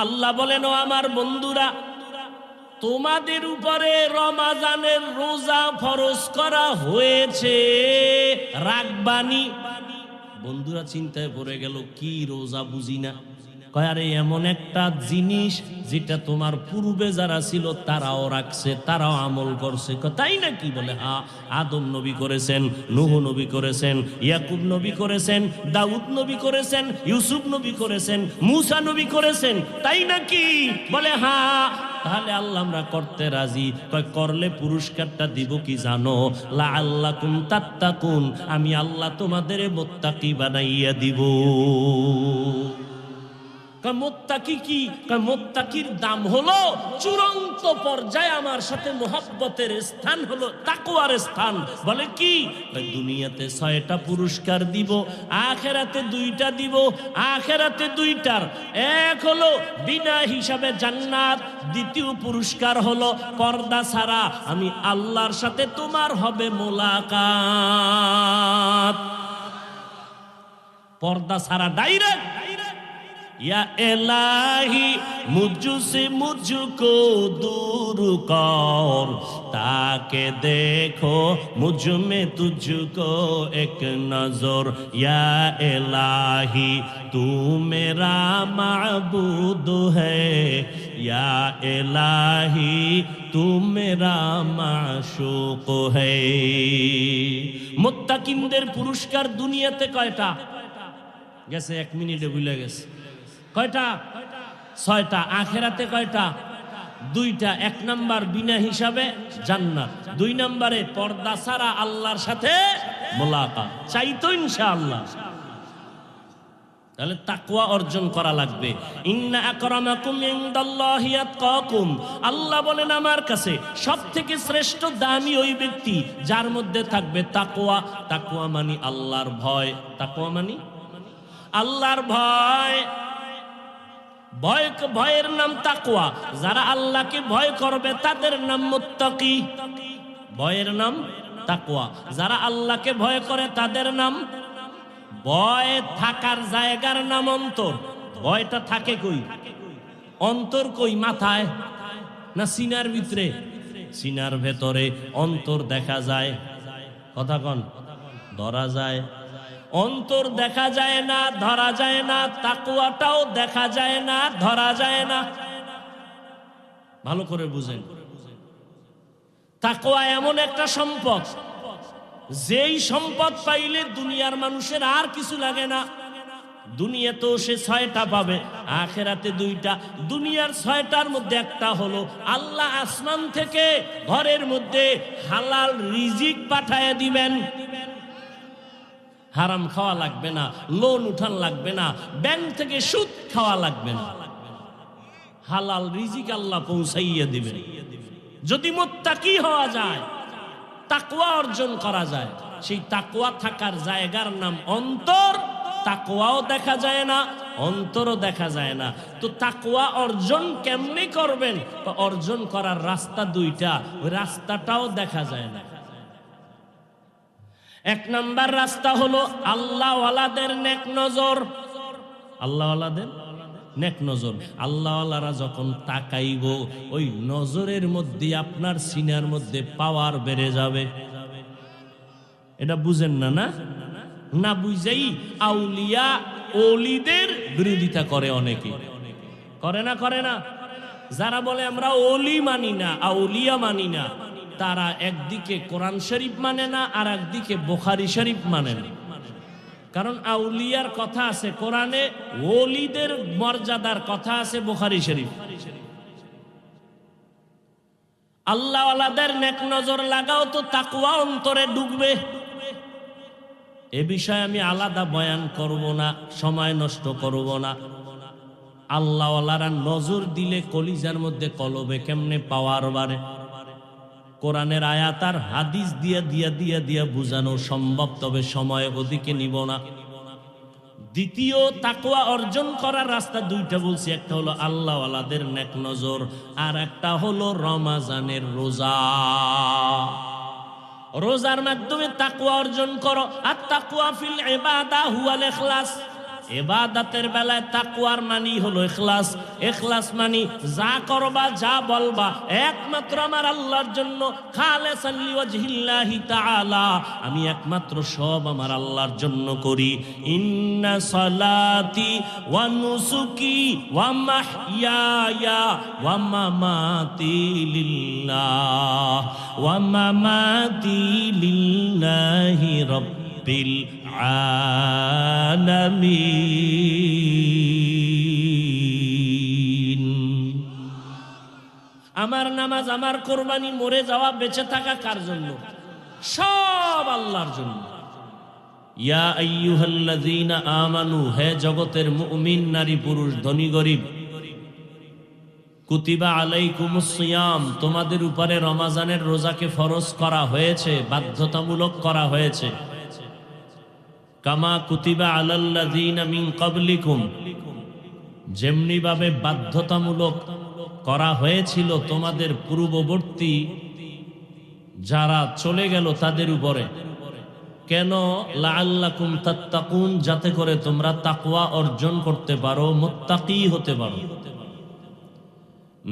আল্লাহ বলেন, ও আমার বন্ধুরা, তোমাদের উপরে রমাজানের রোজা ফরজ করা হয়েছে, রাখবানি। বন্ধুরা চিন্তায় পড়ে গেল, কি রোজা বুঝি না। কয়, আরে এমন একটা জিনিস যেটা তোমার পূর্বে যারা ছিল তারাও রাখছে, তারাও আমল করছে। তাই নাকি? বলে হ্যাঁ, আদম নবী করেছেন, নূহ নবী করেছেন, ইয়াকুব নবী করেছেন, দাউদ নবী করেছেন, ইউসুফ নবী করেছেন, মূসা নবী করেছেন। তাই নাকি? বলে হ্যাঁ। তাহলে আল্লাহ আমরা করতে রাজি। কয়, করলে পুরস্কারটা দিব কি জানো? লাআল্লাকুম তাত্তাকুন, আমি আল্লাহ তোমাদের মুত্তাকি বানাইয়া দিব। মুত্তাকি কি? মুত্তাকির দাম হলো চূড়ান্ত পর্যায়ে আমার সাথে মোহাব্বতের স্থান হলো তাকওয়ার স্থান। বলে কি? দুনিয়াতে 6টা পুরস্কার দিব, আখিরাতে 2টা দিব। আখিরাতে 2টার এক হলো বিনা হিসাবে জান্নাত, দ্বিতীয় পুরস্কার হলো পর্দা ছাড়া আমি আল্লাহর সাথে তোমার হবে মোলাকাত। পর্দা ছাড়া ডাইরেক্ট। या इलाही मुझसे मुझको दूर कर, ताके देखो मुझ में तुझको एक नजर। या इलाही तू मेरा माबूद है, या इलाही तू मेरा माशूक है। মুত্তাকিনদের পুরস্কার দুনিয়াতে কয়টা? গেছে 1 মিনিটে ভুলে গেছে। কয়টা? 6টা। আখিরাতে কয়টা? 2টা। 1 নাম্বার বিনা হিসাবে জান্নাত, 2 নম্বরে পর্দা ছাড়া আল্লাহর সাথে মোলাকাত। চাইতো ইনশাআল্লাহ। তাহলে তাকওয়া অর্জন করা লাগবে। ইন্না আকরামাকুম ইনদাল্লাহি আতকাকুম, আল্লাহ বলেন আমার কাছে সবথেকে শ্রেষ্ঠ দামি ওই ব্যক্তি যার মধ্যে থাকবে তাকওয়া। তাকওয়া মানে আল্লাহর ভয়। তাকওয়া মানে আল্লাহর ভয়। ভয়ের নাম তাকওয়া। যারা আল্লাহকে ভয় করবে তাদের নাম মুত্তাকি। ভয়ের নাম তাকওয়া। যারা আল্লাহকে ভয় করে তাদের নাম। ভয় থাকার জায়গার নাম অন্তর। ভয়টা থাকে কই? অন্তর কই? মাথায় না সিনার ভিতরে? সিনার ভেতরে। অন্তর দেখা যায়, কথা কন, ধরা যায়। অন্তর দেখা যায় না, ধরা যায় না। তাকওয়াটাও দেখা যায় না, ধরা যায় না। ভালো করে বুঝেন। তাকওয়া এমন একটা সম্পদ, যেই সম্পদ পাইলে দুনিয়ার মানুষের আর কিছু লাগে না। দুনিয়াতেও সে 6টা পাবে, আখিরাতে 2টা। দুনিয়ার 6টার মধ্যে একটা হলো আল্লাহ আসমান থেকে ঘরের মধ্যে হালাল রিজিক পাঠায় দিবেন। হারাম খাওয়া লাগবে না, লোন উঠান লাগবে না, ব্যাংক থেকে সুদ খাওয়া লাগবে না। হালাল রিজিক আল্লাহ পৌঁছাইয়া দিবেন যদি মুত্তাকি হওয়া যায়, তাকওয়া অর্জন করা যায়। সেই তাকওয়া থাকার জায়গার নাম অন্তর। তাকওয়াও দেখা যায় না, অন্তরও দেখা যায় না। তো তাকওয়া অর্জন কেমনে করবেন? অর্জন করার রাস্তা 2টা, ওই রাস্তাটাও দেখা যায় না। 1 নাম্বার রাস্তা হলো আল্লাহওয়ালাদের নেক নজর। আল্লাহওয়ালাদের নেক নজর। আল্লাহওয়ালারা যখন তাকাইব, ওই নজরের মধ্যে আপনার সিনার মধ্যে পাওয়ার বেড়ে যাবে। এটা বুঝেন না? না না বুঝাই আউলিয়া ওলিদের বিরোধিতা করে অনেকে। করে না? করে না? যারা বলে আমরা ওলি মানি না, আউলিয়া মানি না, তারা একদিকে কোরআন শরীফ মানে না, আর একদিকে বুখারী শরীফ মানে না। কারণ আউলিয়ার কথা আছে কোরআনে, ওলিদের মর্যাদার কথা আছে বুখারী শরীফ। আল্লাহওয়ালাদের নেক নজর লাগাও তো তাকওয়া অন্তরে ঢুকবে। এ বিষয়ে আমি আলাদা বয়ান করব না, সময় নষ্ট করব না। আল্লাহওয়ালারা নজর দিলে কলিজার মধ্যে কলবে কেমনে পাওয়ার বাড়ে, কোরআনের আয়াত আর হাদিস দিয়া বুঝানো সম্ভব, তবে সময় ওদিকে নিব না। দ্বিতীয় তাকওয়া অর্জন করার রাস্তা 2টা বলছি। একটা হলো আল্লাহওয়ালাদের নেক নজর, আর একটা হলো রমজানের রোজা। রোজার মাধ্যমে তাকওয়া অর্জন করো। আর তাকওয়া ফিল ইবাদা হুয়াল ইখলাস। ইবাদতের বেলায় তাকওয়ার মানি হলো ইখলাস। ইখলাস মানি যা করবা যা বলবা একমাত্র আমার আল্লাহর জন্য, খালিসান লিওয়াজহিল্লাহি তাআলা, আমি একমাত্র সব আমার আল্লাহর জন্য করি। ইন্না সালাতি ওয়া নুসুকি ওয়া মাহইয়ায়া ওয়া মামাতি লিল্লাহ ওয়া মামাতি লিল্লাহি রাব্বিল আলামিন। আমার নামাজ, আমার কোরবানি, মরে যাওয়া, বেঁচে থাকা কার জন্য? সব আল্লাহর জন্য। ইয়া আইয়ুহাল্লাযীনা আমানু, হে জগতের মুমিন নারী পুরুষ, ধনী গরিব, কুতিবা আলাইকুমুস সিয়াম, তোমাদের উপরে রমজানের রোজাকে ফরজ করা হয়েছে, বাধ্যতামূলক করা হয়েছে। কামা কুতিবা আলাল্লাযীনা মিন ক্বাবলিকুম, যেমনি ভাবে বাধ্যতামূলক করা হয়েছিল তোমাদের পূর্ববর্তী যারা চলে গেল তাদের উপরে। কেন? লাআল্লাকুম তাত্তাকুন, যাতে করে তোমরা তাকওয়া অর্জন করতে পারো, মুত্তাকি হতে পারো।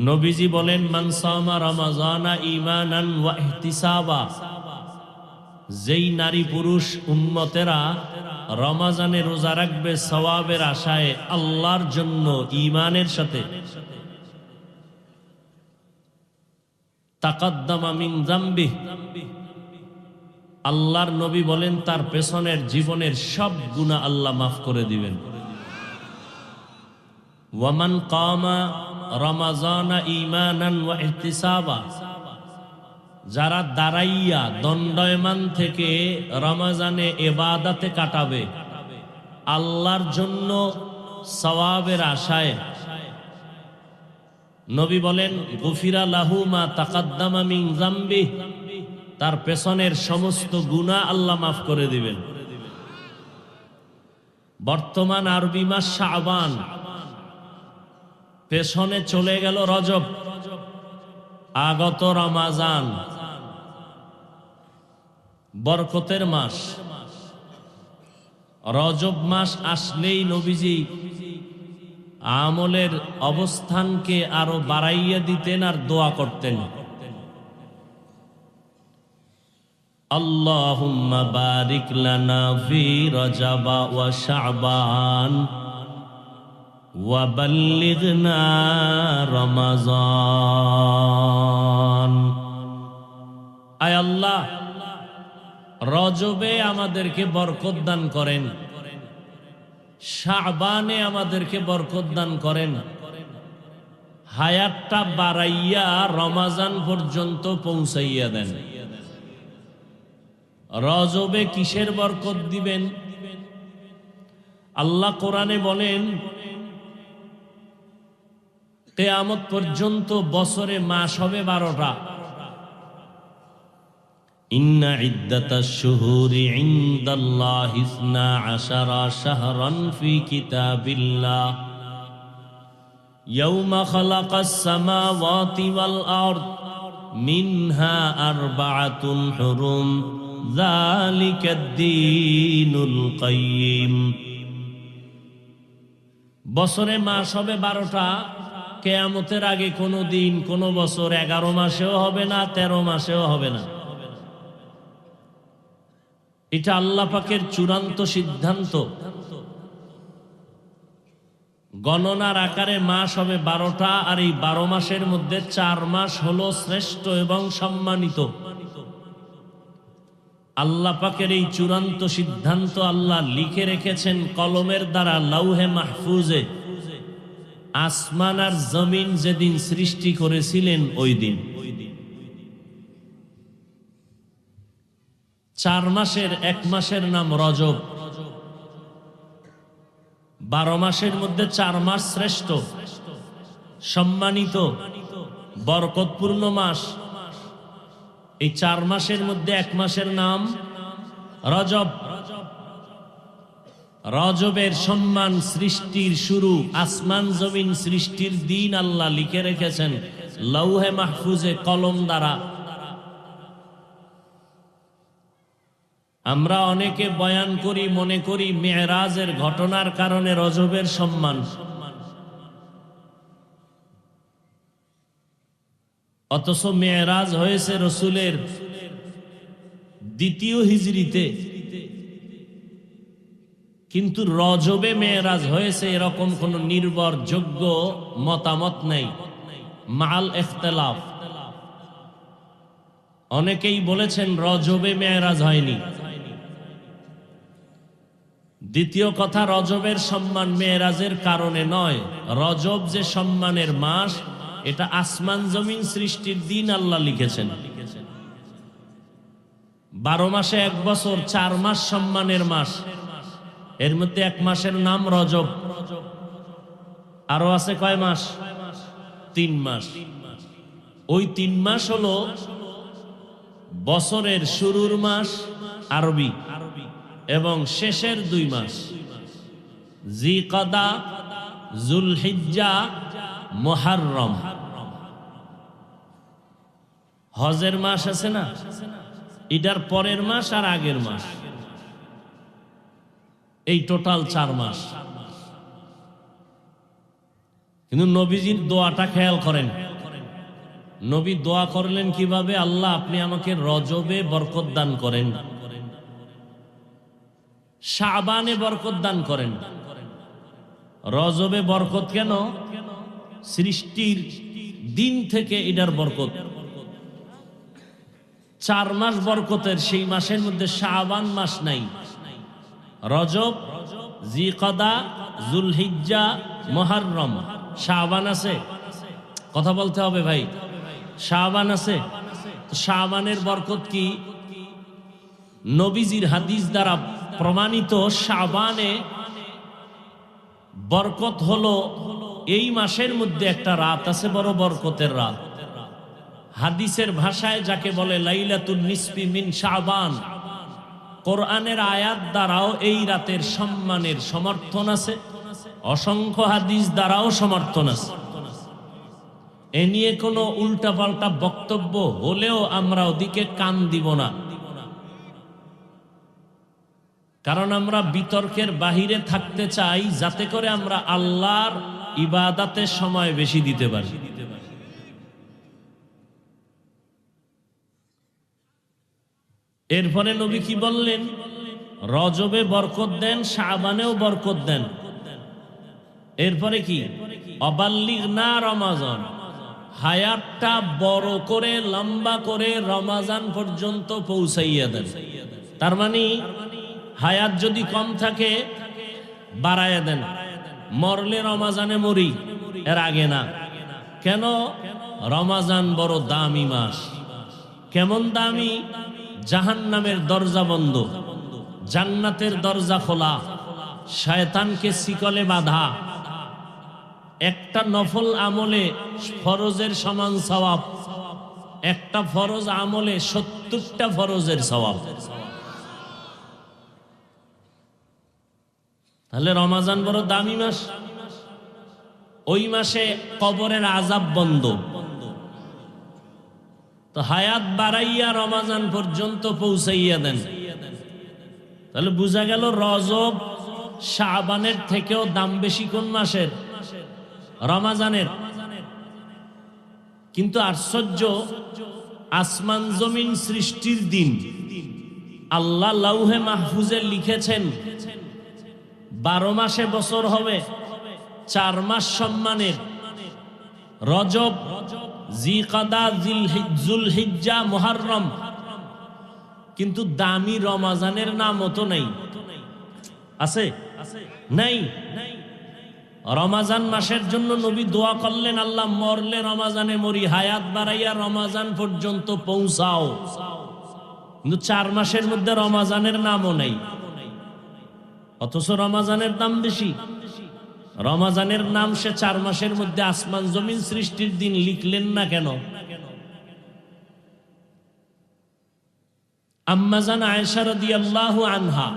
নবীজি বলেন, মান সামা রমাজানা ঈমানান ওয়া ইহতিসাবা, যেই নারী পুরুষ উম্মতেরা রমজানে রোজা রাখবে সওয়াবের আশায়, আল্লাহর জন্য ঈমানের সাথে, তাকাদ্দামা মিন যামবি, আল্লাহর নবী বলেন তার পেছনের জীবনের সব গুনাহ আল্লাহ মাফ করে দিবেন। ওয়ামান কামা রমাজানা ঈমানান ওয়া ইহতিসাবা, যারা দাঁড়াইয়া দণ্ডায়মান থেকে রমজানে ইবাদতে কাটাবে আল্লাহর জন্য সওয়াবের আশায়, নবী বলেন গুফিরা লাহু মা তাকাদ্দামা মিন যামবি, তার পেছনের সমস্ত গুনাহ আল্লাহ মাফ করে দিবেন। বর্তমান আরবি মাস শাবান, পেছনে চলে গেল রজব, আগত রমাজান, বরকতের মাস। রজব মাস আসলেই নবীজি আমলের অবস্থানকে আরো বাড়াইয়া দিতেন আর দোয়া করতেন, আল্লাহুম্মা বারিক লানা ফি রজব ওয়া শাবান ওয়া বাল্লিগনা রমাজান। আয় আল্লাহ, রজবে আমাদেরকে বরকত দান করেন, শাবানে আমাদেরকে বরকত দান করেন, হায়াতটা বাড়াইয়া রমাজান পর্যন্ত পৌঁছাইয়া দেন। রজবে কিসের বরকত দিবেন? আল্লাহ কোরআনে বলেন কিয়ামত পর্যন্ত বছরে মাস হবে 12টা। ইন্না ইদ্দাতাশ শুহুরি ইনদাল্লাহি 12 শাহরান ফি কিতাবিল্লাহ ইয়াওমা খালাকাস সামাওয়াতি ওয়াল আরদ মিনহা আরবাআতুন হুরুম যালিকাদ-দীনুল কাইয়্যিম। বছরে মাস হবে 12টা। কিয়ামতের আগে কোনো দিন, কোনো বছর 11 মাসেও হবে না, 13 মাসেও হবে না। এটা আল্লাহ পাকের চূড়ান্ত সিদ্ধান্ত। গণনার আকারে মাস হবে 12টা, আর এই 12 মাসের মধ্যে 4 মাস হলো শ্রেষ্ঠ এবং সম্মানিত। আল্লাহ পাকের এই চূড়ান্ত সিদ্ধান্ত আল্লাহ লিখে রেখেছেন কলমের দ্বারা লাউহে মাহফুজে। আসমান আর জমিন যেদিন সৃষ্টি করেছিলেন ওই দিন। 4 মাসের 1 মাসের নাম রজব। 12 মাসের মধ্যে 4 মাস শ্রেষ্ঠ, সম্মানিত, বরকতপূর্ণ মাস। এই 4 মাসের মধ্যে 1 মাসের নাম রজব। রজবের সম্মান, সৃষ্টির শুরু, আসমান জমিন সৃষ্টির দিন আল্লাহ লিখে রেখেছেন লাউহে মাহফুজে কলম দ্বারা। আমরা অনেকে বয়ান করি, মনে করি মেরাজের ঘটনার কারণে রজবের সম্মান। অথচ মেরাজ হয়েছে রসুলের দ্বিতীয় হিজরিতে, কিন্তু রজবে মেরাজ হয়েছে এরকম কোন নির্ভরযোগ্য মতামত নেই, মাল ইখতিলাফ। অনেকেই বলেছেন রজবে মেরাজ হয়নি। দ্বিতীয় কথা, রজবের সম্মান মেরাজের কারণে নয়। রজব যে সম্মানের মাস, এটা আসমান জমিন সৃষ্টির দিন আল্লাহ লিখেছেন। 12 মাসে 1 বছর, 4 মাস সম্মানের মাস। এর মধ্যে 1 মাসের নাম রজব। আরো আছে কয় মাস? 3 মাস। ওই 3 মাস হলো বছরের শুরুর মাস আরবি এবং শেষের 2 মাস, জিকাদা, জুলহিজ্জা, মুহররম। হজের মাস আছে না, এটার পরের মাস আর আগের মাস, এই টোটাল 4 মাস। কিন্তু নবীজির দোয়াটা খেয়াল করেন। নবী দোয়া করলেন কিভাবে? আল্লাহ, আপনি আমাকে রজবে বরকত দান করেন, শাবানে বরকত দান করেন। রজবে বরকত কেন? সৃষ্টির দিন থেকে এটার বরকত। 4 মাস বরকতের, সেই মাসের মধ্যে শাবান মাস নাই। রজব, জিকাদা, জুলহিজ্জা, মুহররম, শাবান আছে। কথা বলতে হবে ভাই, শাবান আছে। শাবানের বরকত কি? নবীজির হাদিস দ্বারা প্রমাণিত। শাবানে বরকত হলো এই মাসের মধ্যে একটা রাত আছে, বড় বরকতের রাত। হাদিসের ভাষায় যাকে বলে লাইলাতুন নিসফি মিন শাবান। কোরআনের আয়াত দ্বারাও এই রাতের সম্মানের সমর্থন আছে, অসংখ্য হাদিস দ্বারাও সমর্থন আছে। এ নিয়ে কোনো উল্টাপাল্টা বক্তব্য হলেও আমরা ওদিকে কান দিব না, কারণ আমরা বিতর্কের বাহিরে থাকতে চাই, যাতে করে আমরা আল্লাহর ইবাদতের সময় বেশি দিতে পারি। এরপরে নবী কি বললেন? রজবে বরকত দেন, শাবানেও বরকত দেন। এরপরে কি? অবাল্লিগনা রমাজান, হায়াতটা বড় করে লম্বা করে রমাজান পর্যন্ত পৌঁছাইয়া দেন। তার মানে হায়াত যদি কম থাকে বাড়াইয়া দেন। মরলে রমাজানে মরি, এর আগে না। কেন? রমাজান বড় দামি মাস। কেমন দামি? জাহান্নামের দরজা বন্ধ, জান্নাতের দরজা খোলা, শয়তানকে শিকলে বাঁধা। একটা নফল আমলে ফরজের সমান সওয়াব, একটা ফরজ আমলে 70টা ফরজের সওয়াব। তাহলে রমাজান বড় দামি মাস। ওই মাসে কবরের আযাব বন্ধ। তো হায়াত বাড়াইয়া রমাজান পর্যন্ত পৌঁছাইয়া দেন। তাহলে বোঝা গেল রজব শাবানের থেকেও দাম বেশি কোন মাসের? রমাজানের। কিন্তু আশ্চর্য, আসমান জমিন সৃষ্টির দিন আল্লাহ লাউহে মাহফুজে লিখেছেন 12 মাসে বছর হবে, 4 মাস সম্মানের। রজব, জিকাদা, জুলহিজ্জা, মুহররম। কিন্তু দামি রমাজানের নামও তো নেই। আছে? নাই। রমাজান মাসের জন্য নবী দোয়া করলেন, আল্লাহ মরলে রমাজানে মরি, হায়াত বাড়াইয়া রমাজান পর্যন্ত পৌঁছাও। কিন্তু 4 মাসের মধ্যে রমাজানের নামও নেই, অথচ রমাজানের দাম বেশি। রমাজানের নাম সে 4 মাসের মধ্যে আসমান জমিন সৃষ্টির দিন লিখলেন না কেন? আম্মাজান আয়েশা রাদিয়াল্লাহু আনহা,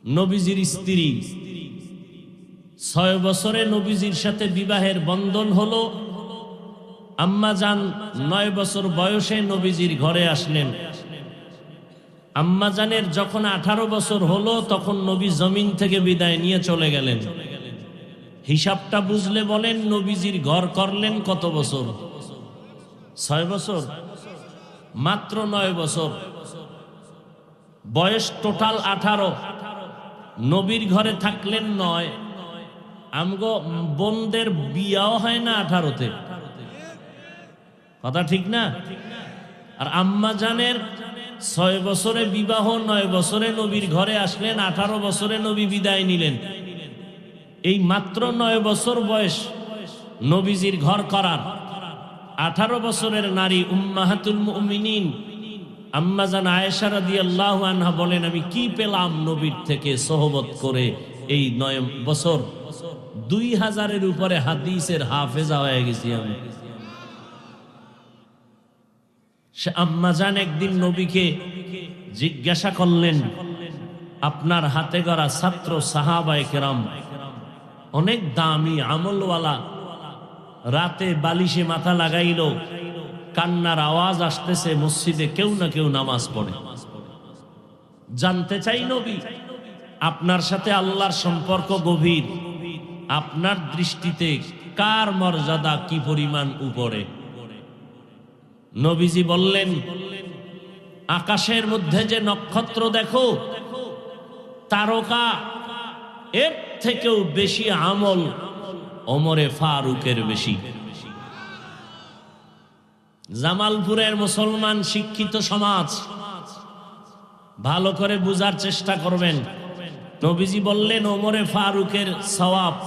নবীজির স্ত্রী, 6 বছরে নবীজির সাথে বিবাহের বন্ধন হলো। আম্মাজান 9 বছর বয়সে নবীজির ঘরে আসলেন। আম্মাজানের যখন 18 বছর হলো তখন নবী জমিন থেকে বিদায় নিয়ে চলে গেলেন। হিসাবটা বুঝলে বলেন নবীজির ঘর করলেন কত বছর? 6 বছর, মাত্র 9 বছর বয়স, টোটাল 18। নবীর ঘরে থাকলেন 9। আমগো বোনদের বিয়াও হয় না 18তে, কথা ঠিক না? আর আম্মা জানের 6 বছরে বিবাহ, 9 বছরে নবীর ঘরে আসলেন, 18 বছরে নবী বিদায় নিলেন। এই মাত্র 9 বছর বয়স নবীজির ঘর করার। 18 বছরের নারী উম্মাহাতুল মুমিনিন আম্মা জান আয়েশা রাদিয়াল্লাহু আনহা বলেন, আমি কি পেলাম নবীর থেকে সোহবত করে এই 9 বছর? 2000-এর উপরে হাদিসের হাফেজা হয়ে গেছি আমি। সে আম্মা জান একদিন নবীকে জিজ্ঞাসা করলেন, আপনার হাতে গড়া ছাত্র সাহাবায়ে কেরাম অনেক দামি আমলওয়ালা, রাতে বালিশে মাথা লাগাইল, কান্নার আওয়াজ আসতেছে, মসজিদে কেউ না কেউ নামাজ পড়ে। জানতে চাই নবী, আপনার সাথে আল্লাহর সম্পর্ক গভীর, আপনার দৃষ্টিতে কার মর্যাদা কি পরিমাণ উপরে? নবীজি বললেন, আকাশের মধ্যে যে নক্ষত্র দেখো, তারকা, এর থেকেও বেশি আমল ওমরে ফারুকের বেশি। জামালপুরের মুসলমান শিক্ষিত সমাজ ভালো করে বুঝার চেষ্টা করবেন। নবীজি বললেন ওমরে ফারুকের সওয়াব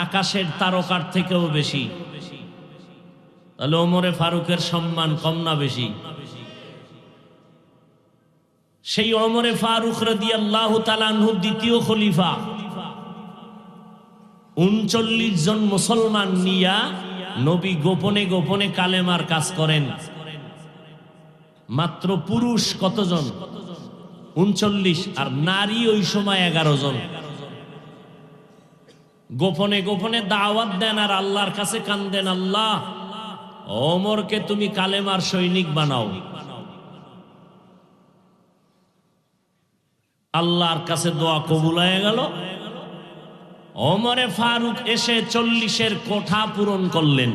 আকাশের তারকার থেকেও বেশি। তাহলে ওমরে ফারুকের সম্মান কম না বেশি? সেই ওমরে ফারুক রাদিয়াল্লাহু তাআলা আনহু দ্বিতীয় খলিফা, 39 জন মুসলমান নিয়া নবী গোপনে গোপনে কালেমার কাজ করেন। মাত্র পুরুষ কতজন? 39, আর নারী ওই সময় 11 জন। গোপনে গোপনে দাওয়াত দেন আর আল্লাহর কাছে কান্দেন, আল্লাহ ওমরকে তুমি কালেমার সৈনিক বানাও। আল্লাহর কাছে দোয়া কবুল হয়ে গেল। ওমরে ফারুক এসে 40-এর কোঠা পূরণ করলেন।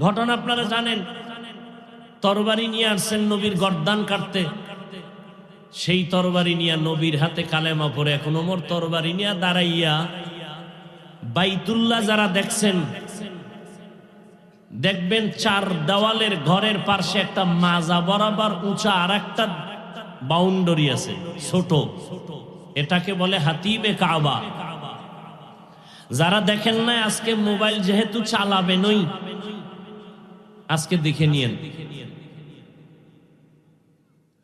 ঘটনা আপনারা জানেন, তরবারি নিয়ে আসছেন নবীর গর্দান কাটতে। সেই তরবারি নিয়ে নবীর হাতে কালেমা পড়ে, এখন ওমর তরবারি নিয়ে দাঁড়াইয়া বাইতুল্লাহ যারা দেখছেন, দেখবেন 4 দেওয়ালের ঘরের পাশে একটা মাজা বরাবর উঁচা আর একটা বাউন্ডারি আছে ছোট, এটাকে বলে হাতিবে কাবা। যারা দেখেন না, আজকে মোবাইল যেহেতু চালাবেনই, আজকে দেখে নিয়েন।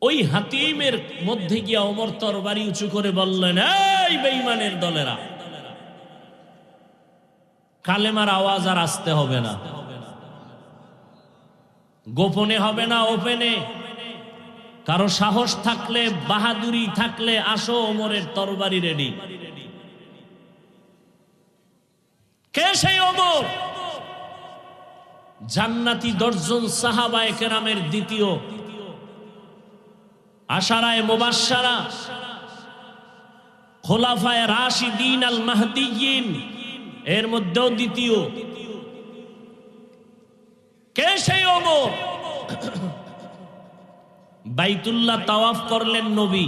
ওই হাতিমের মধ্যে গিয়া ওমর তরবারি উঁচু করে বললেন, এই বেঈমানের দলেরা, কালেমার আওয়াজ আর আসতে হবে না, গোপনে হবে না, ওপেনে। কারো সাহস থাকলে, বাহাদুরি থাকলে আসো, ওমরের তরবারি রেডি। কে সেই ওমর? জান্নাতি 10 জন সাহাবায়ে কেরামের দ্বিতীয়, আশারায়ে মুবাশশারা, খোলাফায়ে রাশিদিন আল মাহদিয়িন, এর মধ্যেও দ্বিতীয়। কে সেই ওমর? বাইতুল্লাহ তাওয়াফ করলেন নবী,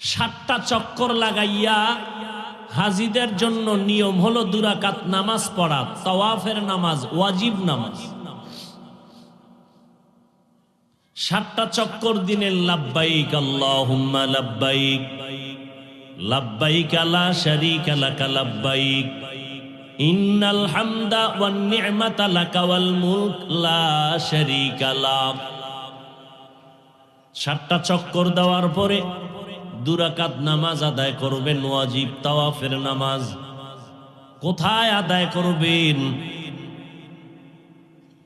7টা চক্কর লাগাইয়া। হাজিদের জন্য নিয়ম হলো 2 রাকাত নামাজ পড়া, তাওয়াফের নামাজ, ওয়াজিব নামাজ। 7টা চক্কর দিনে লাব্বাইক আল্লাহুম্মা লাব্বাইক, লাব্বাইক লা শারীকা লাক লাব্বাইক, ইন্নাল হামদা ওয়ান নি'মাতা লাকা ওয়াল মুলক লা শারীকা লাক। 7টা চক্কর দেওয়ার পরে 2 রাকাত নামাজ আদায় করবেন, ওয়াজিব তাওয়াফের নামাজ। কোথায় আদায় করবেন?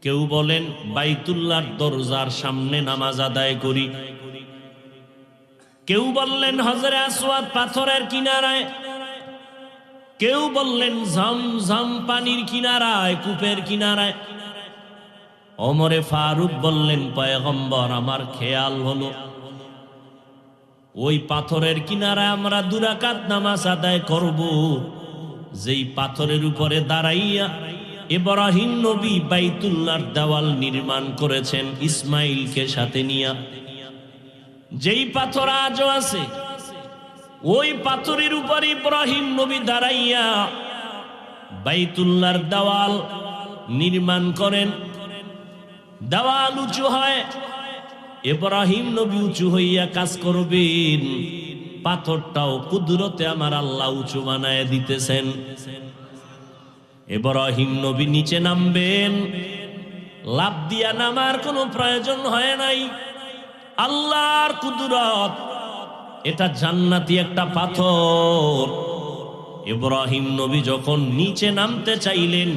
কেউ বলেন বাইতুল্লাহর দরজার সামনে নামাজ আদায় করি, কেউ বললেন হজরে আসওয়াদ পাথরের কিনারায়, কেউ বললেন ঝমঝম পানির কিনারায়, কূপের কিনারায়। ওমরে ফারুক বললেন, পয়গম্বর, আমার খেয়াল হলো ওই পাথরের কিনারায় আমরা 2 রাকাত নামাজ আদায় করব, যেই পাথরের উপরে দাঁড়াইয়া ইব্রাহিম নবী বাইতুল্লাহর দেওয়াল নির্মাণ করেছেন ইসমাইলকে সাথে নিয়া। যেই পাথর আজও আছে, ওই পাথরের উপর ইব্রাহিম নবী দাঁড়াইয়া বাইতুল্লাহর দেওয়াল নির্মাণ করেন। দেওয়াল উঁচু হয়, ইব্রাহিম নবী উঁচু হইয়া কাজ করবেন, পাথরটাও কুদরতে আমার আল্লাহ উঁচু বানায় দিতেছেন। ইব্রাহিম নবী নিচে নামবেন, লাফ দিয়া নামার কোনো প্রয়োজন হয় নাই। আল্লাহর কুদরত, এটা জান্নাতি একটা পাথর। ইব্রাহিম নবী যখন নিচে নামতে চাইলেন,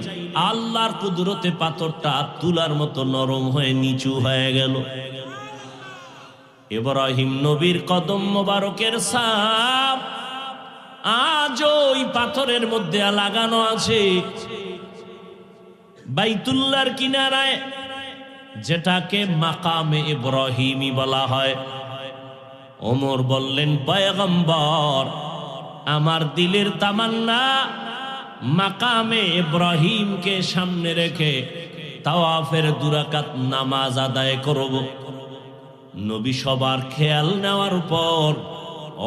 আল্লাহর কুদরতে পাথরটা তুলার মতো নরম হয়ে নিচু হয়ে গেল। ইব্রাহিম নবীর কদম মোবারকের ছাপ আজও ওই পাথরের মধ্যে লাগানো আছে। বাইতুল্লাহর কিনারায়, যেটাকে মাকামে ইব্রাহিমী বলা হয়। ওমর বললেন, পয়গম্বর, আমার দিলের তামান্না মাকামে ইব্রাহিমকে সামনে রেখে তাওয়াফের 2 রাকাত নামাজ আদায় করব। নবী সবার খেয়াল নেওয়ার পর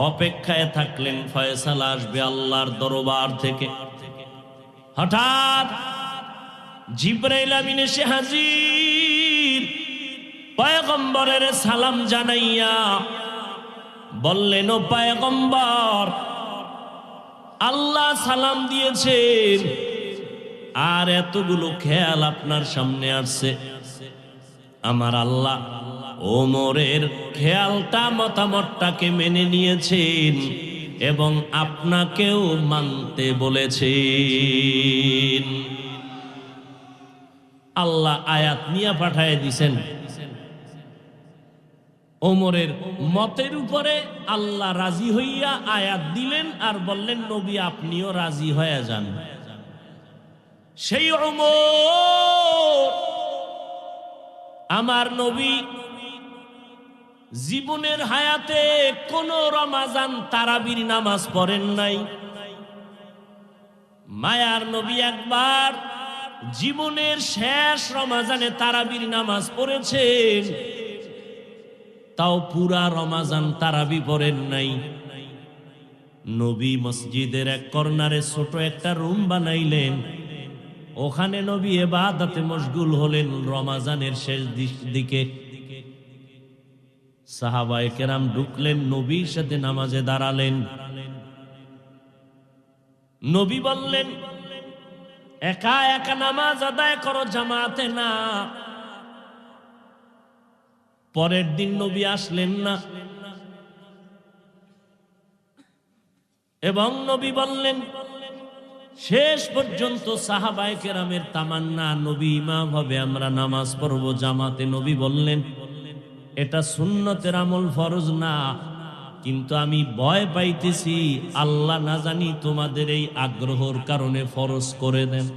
অপেক্ষায় থাকলেন, ফয়সালা আসবে আল্লাহর দরবার থেকে। হঠাৎ জিবরাইল আমিন এসে হাজির, পয়গম্বরের সালাম জানাইয়া বললেন, ও পয়গম্বর, আল্লাহ সালাম দিয়েছেন, আর এতগুলো খেয়াল আপনার সামনে আসছে। আমার আল্লাহ ওমরের খেয়ালটা, মতামতটাকে মেনে নিয়েছেন এবং আপনাকেও মানতে বলেছেন। আল্লাহ আয়াত নিয়ে পাঠায় দিছেন। ওমরের মতের উপরে আল্লাহ রাজি হইয়া আয়াত দিলেন আর বললেন, নবী আপনিও রাজি হয়ে যান। সেই ওমর, আমার নবী জীবনের হায়াতে কোন রমাজান তারাবির নামাজ পড়েন নাই। মায়ার নবী একবার জীবনের শেষ রমাজানে তারাবির নামাজ পড়েছেন, তাও পুরা রমাজান তারাবি পড়েন নাই। নবী মসজিদের এক কর্নারে ছোট একটা রুম বানাইলেন, ওখানে নবী ইবাদতে মশগুল হলেন। রমাজানের শেষ দিকে সাহাবায়ে কেরাম ঢুকলেন, নবীর সাথে নামাজে দাঁড়ালেন। নবী বললেন, একা একা নামাজ আদায় করো, জামাতে না। পরের দিন নবী আসলেন না এবং নবী বললেন, শেষ পর্যন্ত সাহাবায়ে কেরামের তামান্না নবী ইমাম হবে, আমরা নামাজ পড়ব জামাতে। নবী বললেন, এটা সুন্নতের আমল, ফরজ না, কিন্তু আমি ভয় পাইতেছি আল্লাহ না জানি তোমাদের এই আগ্রহের কারণে ফরজ করে দেন।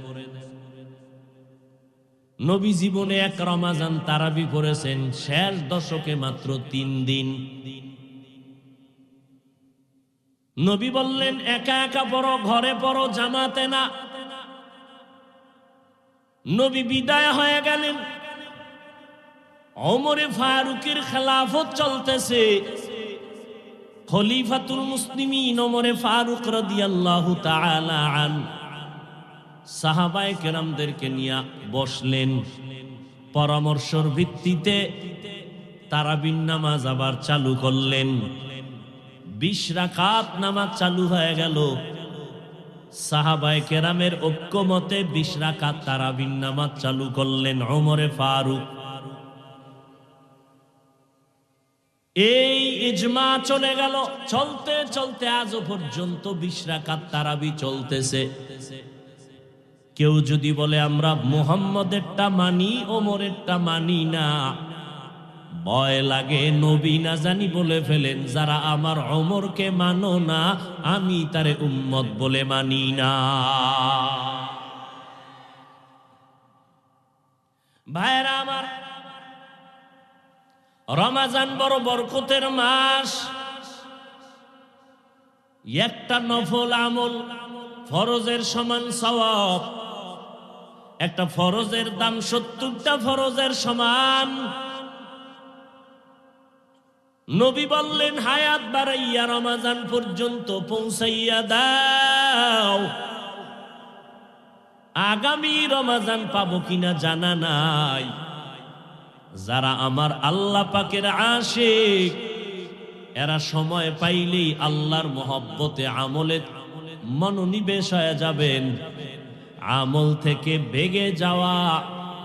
নবী জীবনে এক রমাজান তারাবি পড়েছেন, শেষ দশকে মাত্র 3 দিন। নবী বললেন, একা একা পড়ো, ঘরে পড়ো, জামাতে না। নবী বিদায় হয়ে গেলেন। ওমরে ফারুকের খেলাফত চলতেছে। খলিফাতুল মুসলিমিন ওমরে ফারুক রাদিয়াল্লাহু তাআলা আনহু সাহাবায়ে কেরামদেরকে নিয়ে বসলেন। পরামর্শের ভিত্তিতে তারাবির নামাজ আবার চালু করলেন। 20 রাকাত নামাজ চালু হয়ে গেল। সাহাবায়ে কেরামের ঐক্যমতে 20 রাকাত তারাবির নামাজ চালু করলেন ওমরে ফারুক। এই ইজমা চলে গেল, চলতে চলতে আজও পর্যন্ত 20 রাকাত তারাবি চলতেছে। কেউ যদি বলে আমরা মুহাম্মদেরটা মানি, ওমরেরটা মানি না, ভয় লাগে নবী না জানি বলে ফেলেন, যারা আমার ওমরকে মানো না আমি তারে উম্মত বলে মানি না। ভাইরা আমার, রমাজান বড় বরকতের মাস। একটা নফল আমল ফরজের সমান সওয়াব, একটা ফরজের দাম 70টা ফরজের সমান। নবী বললেন, হায়াত বাড়াইয়া রমাজান পর্যন্ত পৌঁছাইয়া দাও। আগামী রমাজান পাবো কিনা জানা নাই। যারা আমার আল্লাহ পাকের আশিক, এরা সময় পাইলেই আল্লাহর মহব্বতে আমলে মনোনিবেশ হয়ে যাবেন। আমল থেকে বেগে যাওয়া,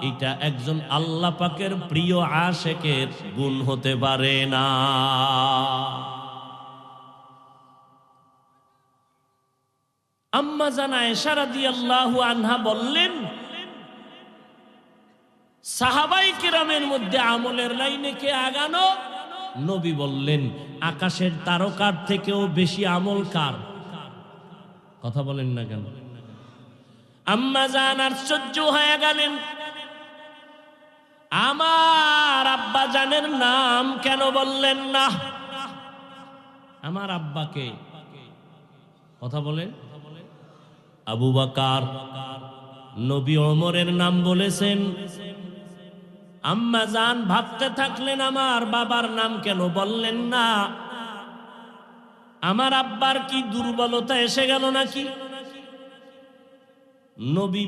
এটা একজন আল্লাহ পাকের প্রিয় আশিকের গুণ হতে পারে না। আম্মা জান আয়েশা রাদিয়াল্লাহু আনহা বললেন, সাহাবায়ে কেরামের মধ্যে আমলের লাইনে কে আগানো? নবী বললেন, আকাশের তারকার থেকেও বেশি আমল কার? কথা বলেন না কেন? আম্মা জান আশ্চর্য হয়ে গেলেন, আমার আব্বা জানের নাম কেন বললেন না? আমার আব্বাকে, কথা বলেন। আবু বকর, নবী ওমরের নাম বলেছেন। আম্মা জান ভাবতে থাকলেন, আমার বাবার নাম কেন বললেন না? আমার আব্বার কি দুর্বলতা এসে গেল নাকি? নবী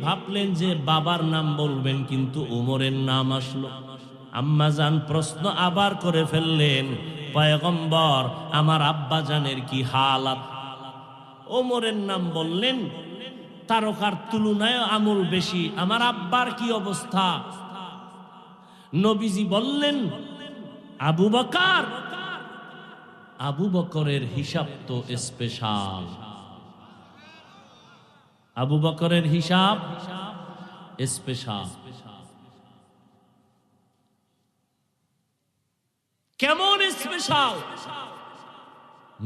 ভাবলেন যে বাবার নাম বলবেন, কিন্তু ওমরের নাম আসলো। আম্মা জান প্রশ্ন আবার করে ফেললেন, পয়গম্বর, আমার আব্বা জানের কি হালাত? ওমরের নাম বললেন, তারকার তুলনায় আমল বেশি, আমার আব্বার কি অবস্থা? নবীজি বললেন, আবু বকর, আবু বকরের হিসাব তো স্পেশাল। আবু বকরের হিসাব স্পেশাল। কেমন স্পেশাল?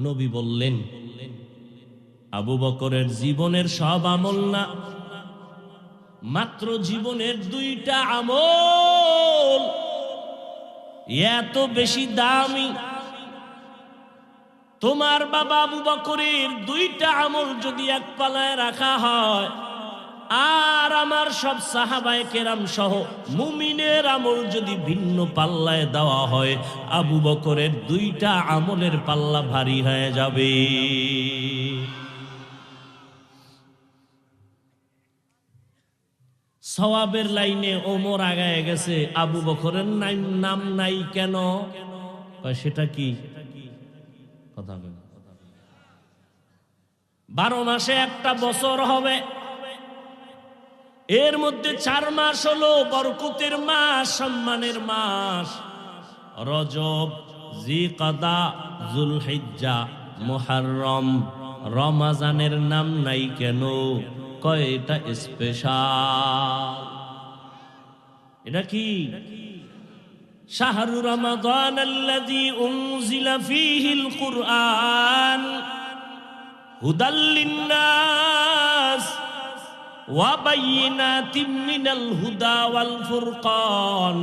নবী বললেন, আবু বকরের জীবনের সব আমল না, মাত্র জীবনের 2টা আমল এত বেশি দামি। তোমার বাবা আবু বকরের 2টা আমল যদি এক পাল্লায় রাখা হয়, আর আমার সব সাহাবায়ে কেরাম সহ মুমিনের আমল যদি ভিন্ন পাল্লায় দেওয়া হয়, আবু বকরের 2টা আমলের পাল্লা ভারী হয়ে যাবে। সওয়াবের লাইনে ওমর আগায় গেছে, আবু বকরের নাম নাই কেন? সেটা কি? কথা বলেন। 12 মাসে একটা বছর হবে, এর মধ্যে 4 মাস হলো বরকতের মাস, সম্মানের মাস। রজব, জিকাদা, যুলহিজ্জা, মুহররম। রমজানের নাম নাই কেন? কয়টা স্পেশাল। এটা কি? শাহরু রমাদান আল্লাযী উনজিলা ফীহিল কুরআন হুদাল লিন্নাস ওয়া বাইয়িনাতিম মিনাল হুদা ওয়াল ফুরকান।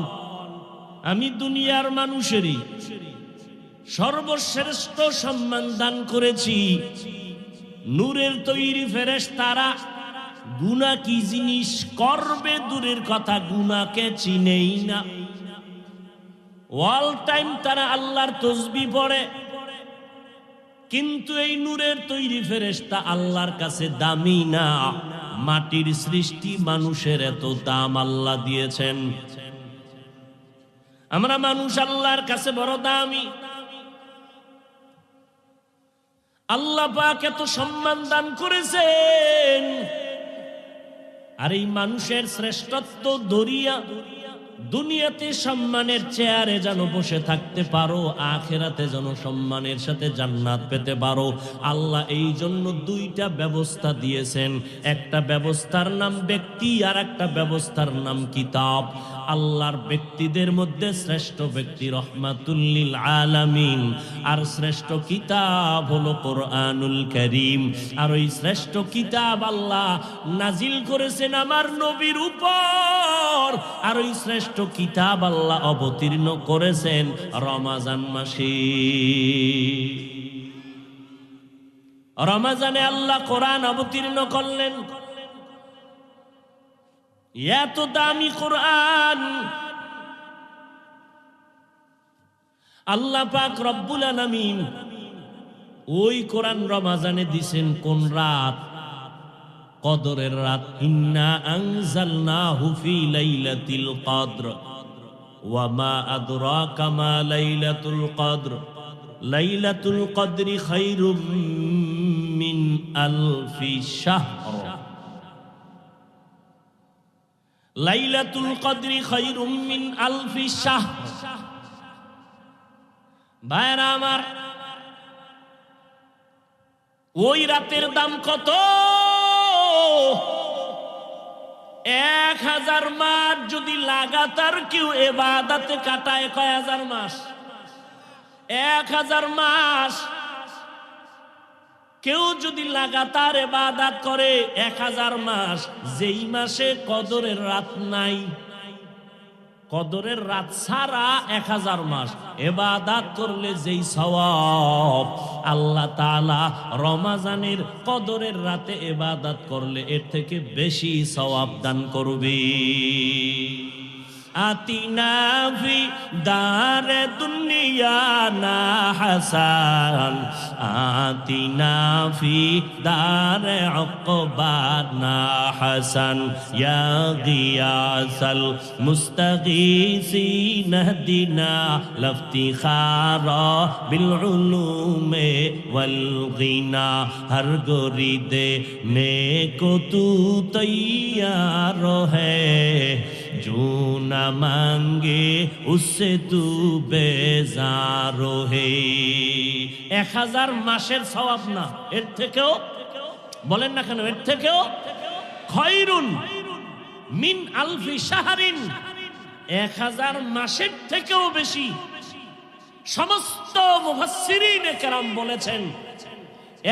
আমি দুনিয়ার মানুষেরই সর্বশ্রেষ্ঠ সম্মান দান করেছি। নূরের তৈরি ফেরেশতারা গুনাহ কি জিনিস করবে দূরের কথা, গুনাহকে চিনেই না। অল টাইম তারা আল্লাহর তাসবিহ পড়ে, কিন্তু এই নূরের তৈরি ফেরেশতা আল্লাহর কাছে দামি না। মাটির সৃষ্টি মানুষের এত দাম আল্লাহ দিয়েছেন। আমরা মানুষ আল্লাহর কাছে বড় দামি। আল্লাহ পাক এত সম্মান দান করেছেন, আর এই মানুষের শ্রেষ্ঠত্ব দরিয়া। দুনিয়াতে সম্মানের চেয়ারে যেন বসে থাকতে পারো, আখিরাতে যেন সম্মানের সাথে জান্নাত পেতে পারো। আল্লাহ এই জন্য 2টা ব্যবস্থা দিয়েছেন। একটা ব্যবস্থার নাম ব্যক্তি, আর একটা ব্যবস্থার নাম কিতাব। আল্লাহর ব্যক্তিদের মধ্যে শ্রেষ্ঠ ব্যক্তি রহমাতুল লিল আলামিন, আর শ্রেষ্ঠ কিতাব হলো কোরআনুল কারীম। আর ওই শ্রেষ্ঠ কিতাব আল্লাহ নাজিল করেছেন আমার নবীর উপর, আর ওই শ্রেষ্ঠ কিতাব আল্লাহ অবতীর্ণ করেছেন রমজান মাসে। রমজানে আল্লাহ কোরআন অবতীর্ণ করলেন। এত দামি কোরআন আল্লাহ পাক রব্বুল আলামিন ওই কোরআন রমজানে দিছেন কোন রাত? কদরের রাত। ইন্না আনজালনাহু ফি লাইলাতিল কদর ওয়া মা আদরাকা মা লাইলাতুল কদর লাইলাতুল কদরি খায়রুম মিন আলফি শাহর। লাইলাতুল কদরি খায়রুম মিন আলফি শাহর। ভাইরা আমার, ওই রাতের দাম কত? 1000 মাস যদি লাগাতার কেউ ইবাদতে কাটায়। কয় হাজার মাস? 1000 মাস কেউ যদি লাগাতার ইবাদত করে, 1000 মাস, যেই মাসে কদরের রাত নাই, কদরের রাত ছাড়া 1000 মাস ইবাদত করলে যেই সওয়াব আল্লাহ তাআলা রমজানের কদরের রাতে ইবাদত করলে এর থেকে বেশি সওয়াব দান করবে। আতিনা ফি দারে দুনিয়া না হাসান, আতিনা ফি দারে উকবা না হাসান, ইয়া গিয়াসাল মুস্তাগীসিন হদিনা লফতিখারা বিল উলুমে ওয়াল গিনা। হর গরিদে নেকো তু তৈয়ার হ্যায়, जो न मांगे उससे तू बेजार है। 1000 মাসের সওয়াব না, এর থেকেও বলেন না কেন, এর থেকেও খায়রুন মিন আলফি শাহরিন, 1000 মাসের থেকেও বেশি। সমস্ত মুফাসসিরিনে কেরাম বলেছেন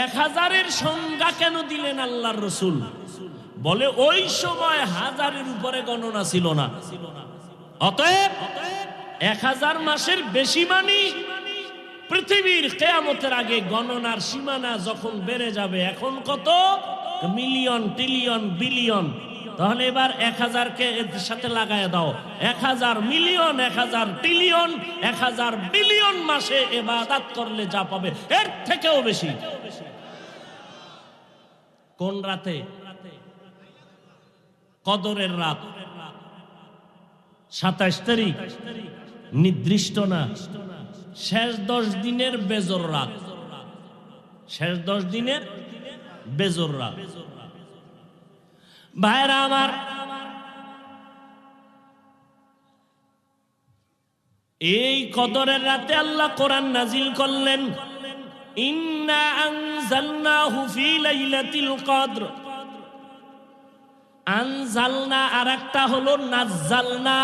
1000-এর সংজ্ঞা কেন দিলেন আল্লাহর রাসূল? বলে ওই সময় 1000-এর উপরে গণনা ছিল না। অতএব 1000 মাসের বেশি মানি পৃথিবীর কিয়ামতের আগে গণনার সীমানা যখন বেড়ে যাবে। এখন কত? Million, trillion, billion. তাহলে এবার 1000-কে এর সাথে লাগায় দাও। 1000 মিলিয়ন, 1000 ট্রিলিয়ন, 1000 বিলিয়ন মাসে ইবাদত করলে যা পাবে এর থেকেও বেশি। কোন রাতে? কদরের রাত 27 তারিখ, নির্দিষ্ট না। শেষ 10 দিনের বেজর রাত, শেষ 10 দিনের বেজর রাত। ভাইরা আমার, এই কদরের রাতে আল্লাহ কোরআন নাজিল করলেন। ইন্না আনজালনাহু ফি লাইলাতিল কদর। আনজালনা আর একটা হলো নাজ্জালনা।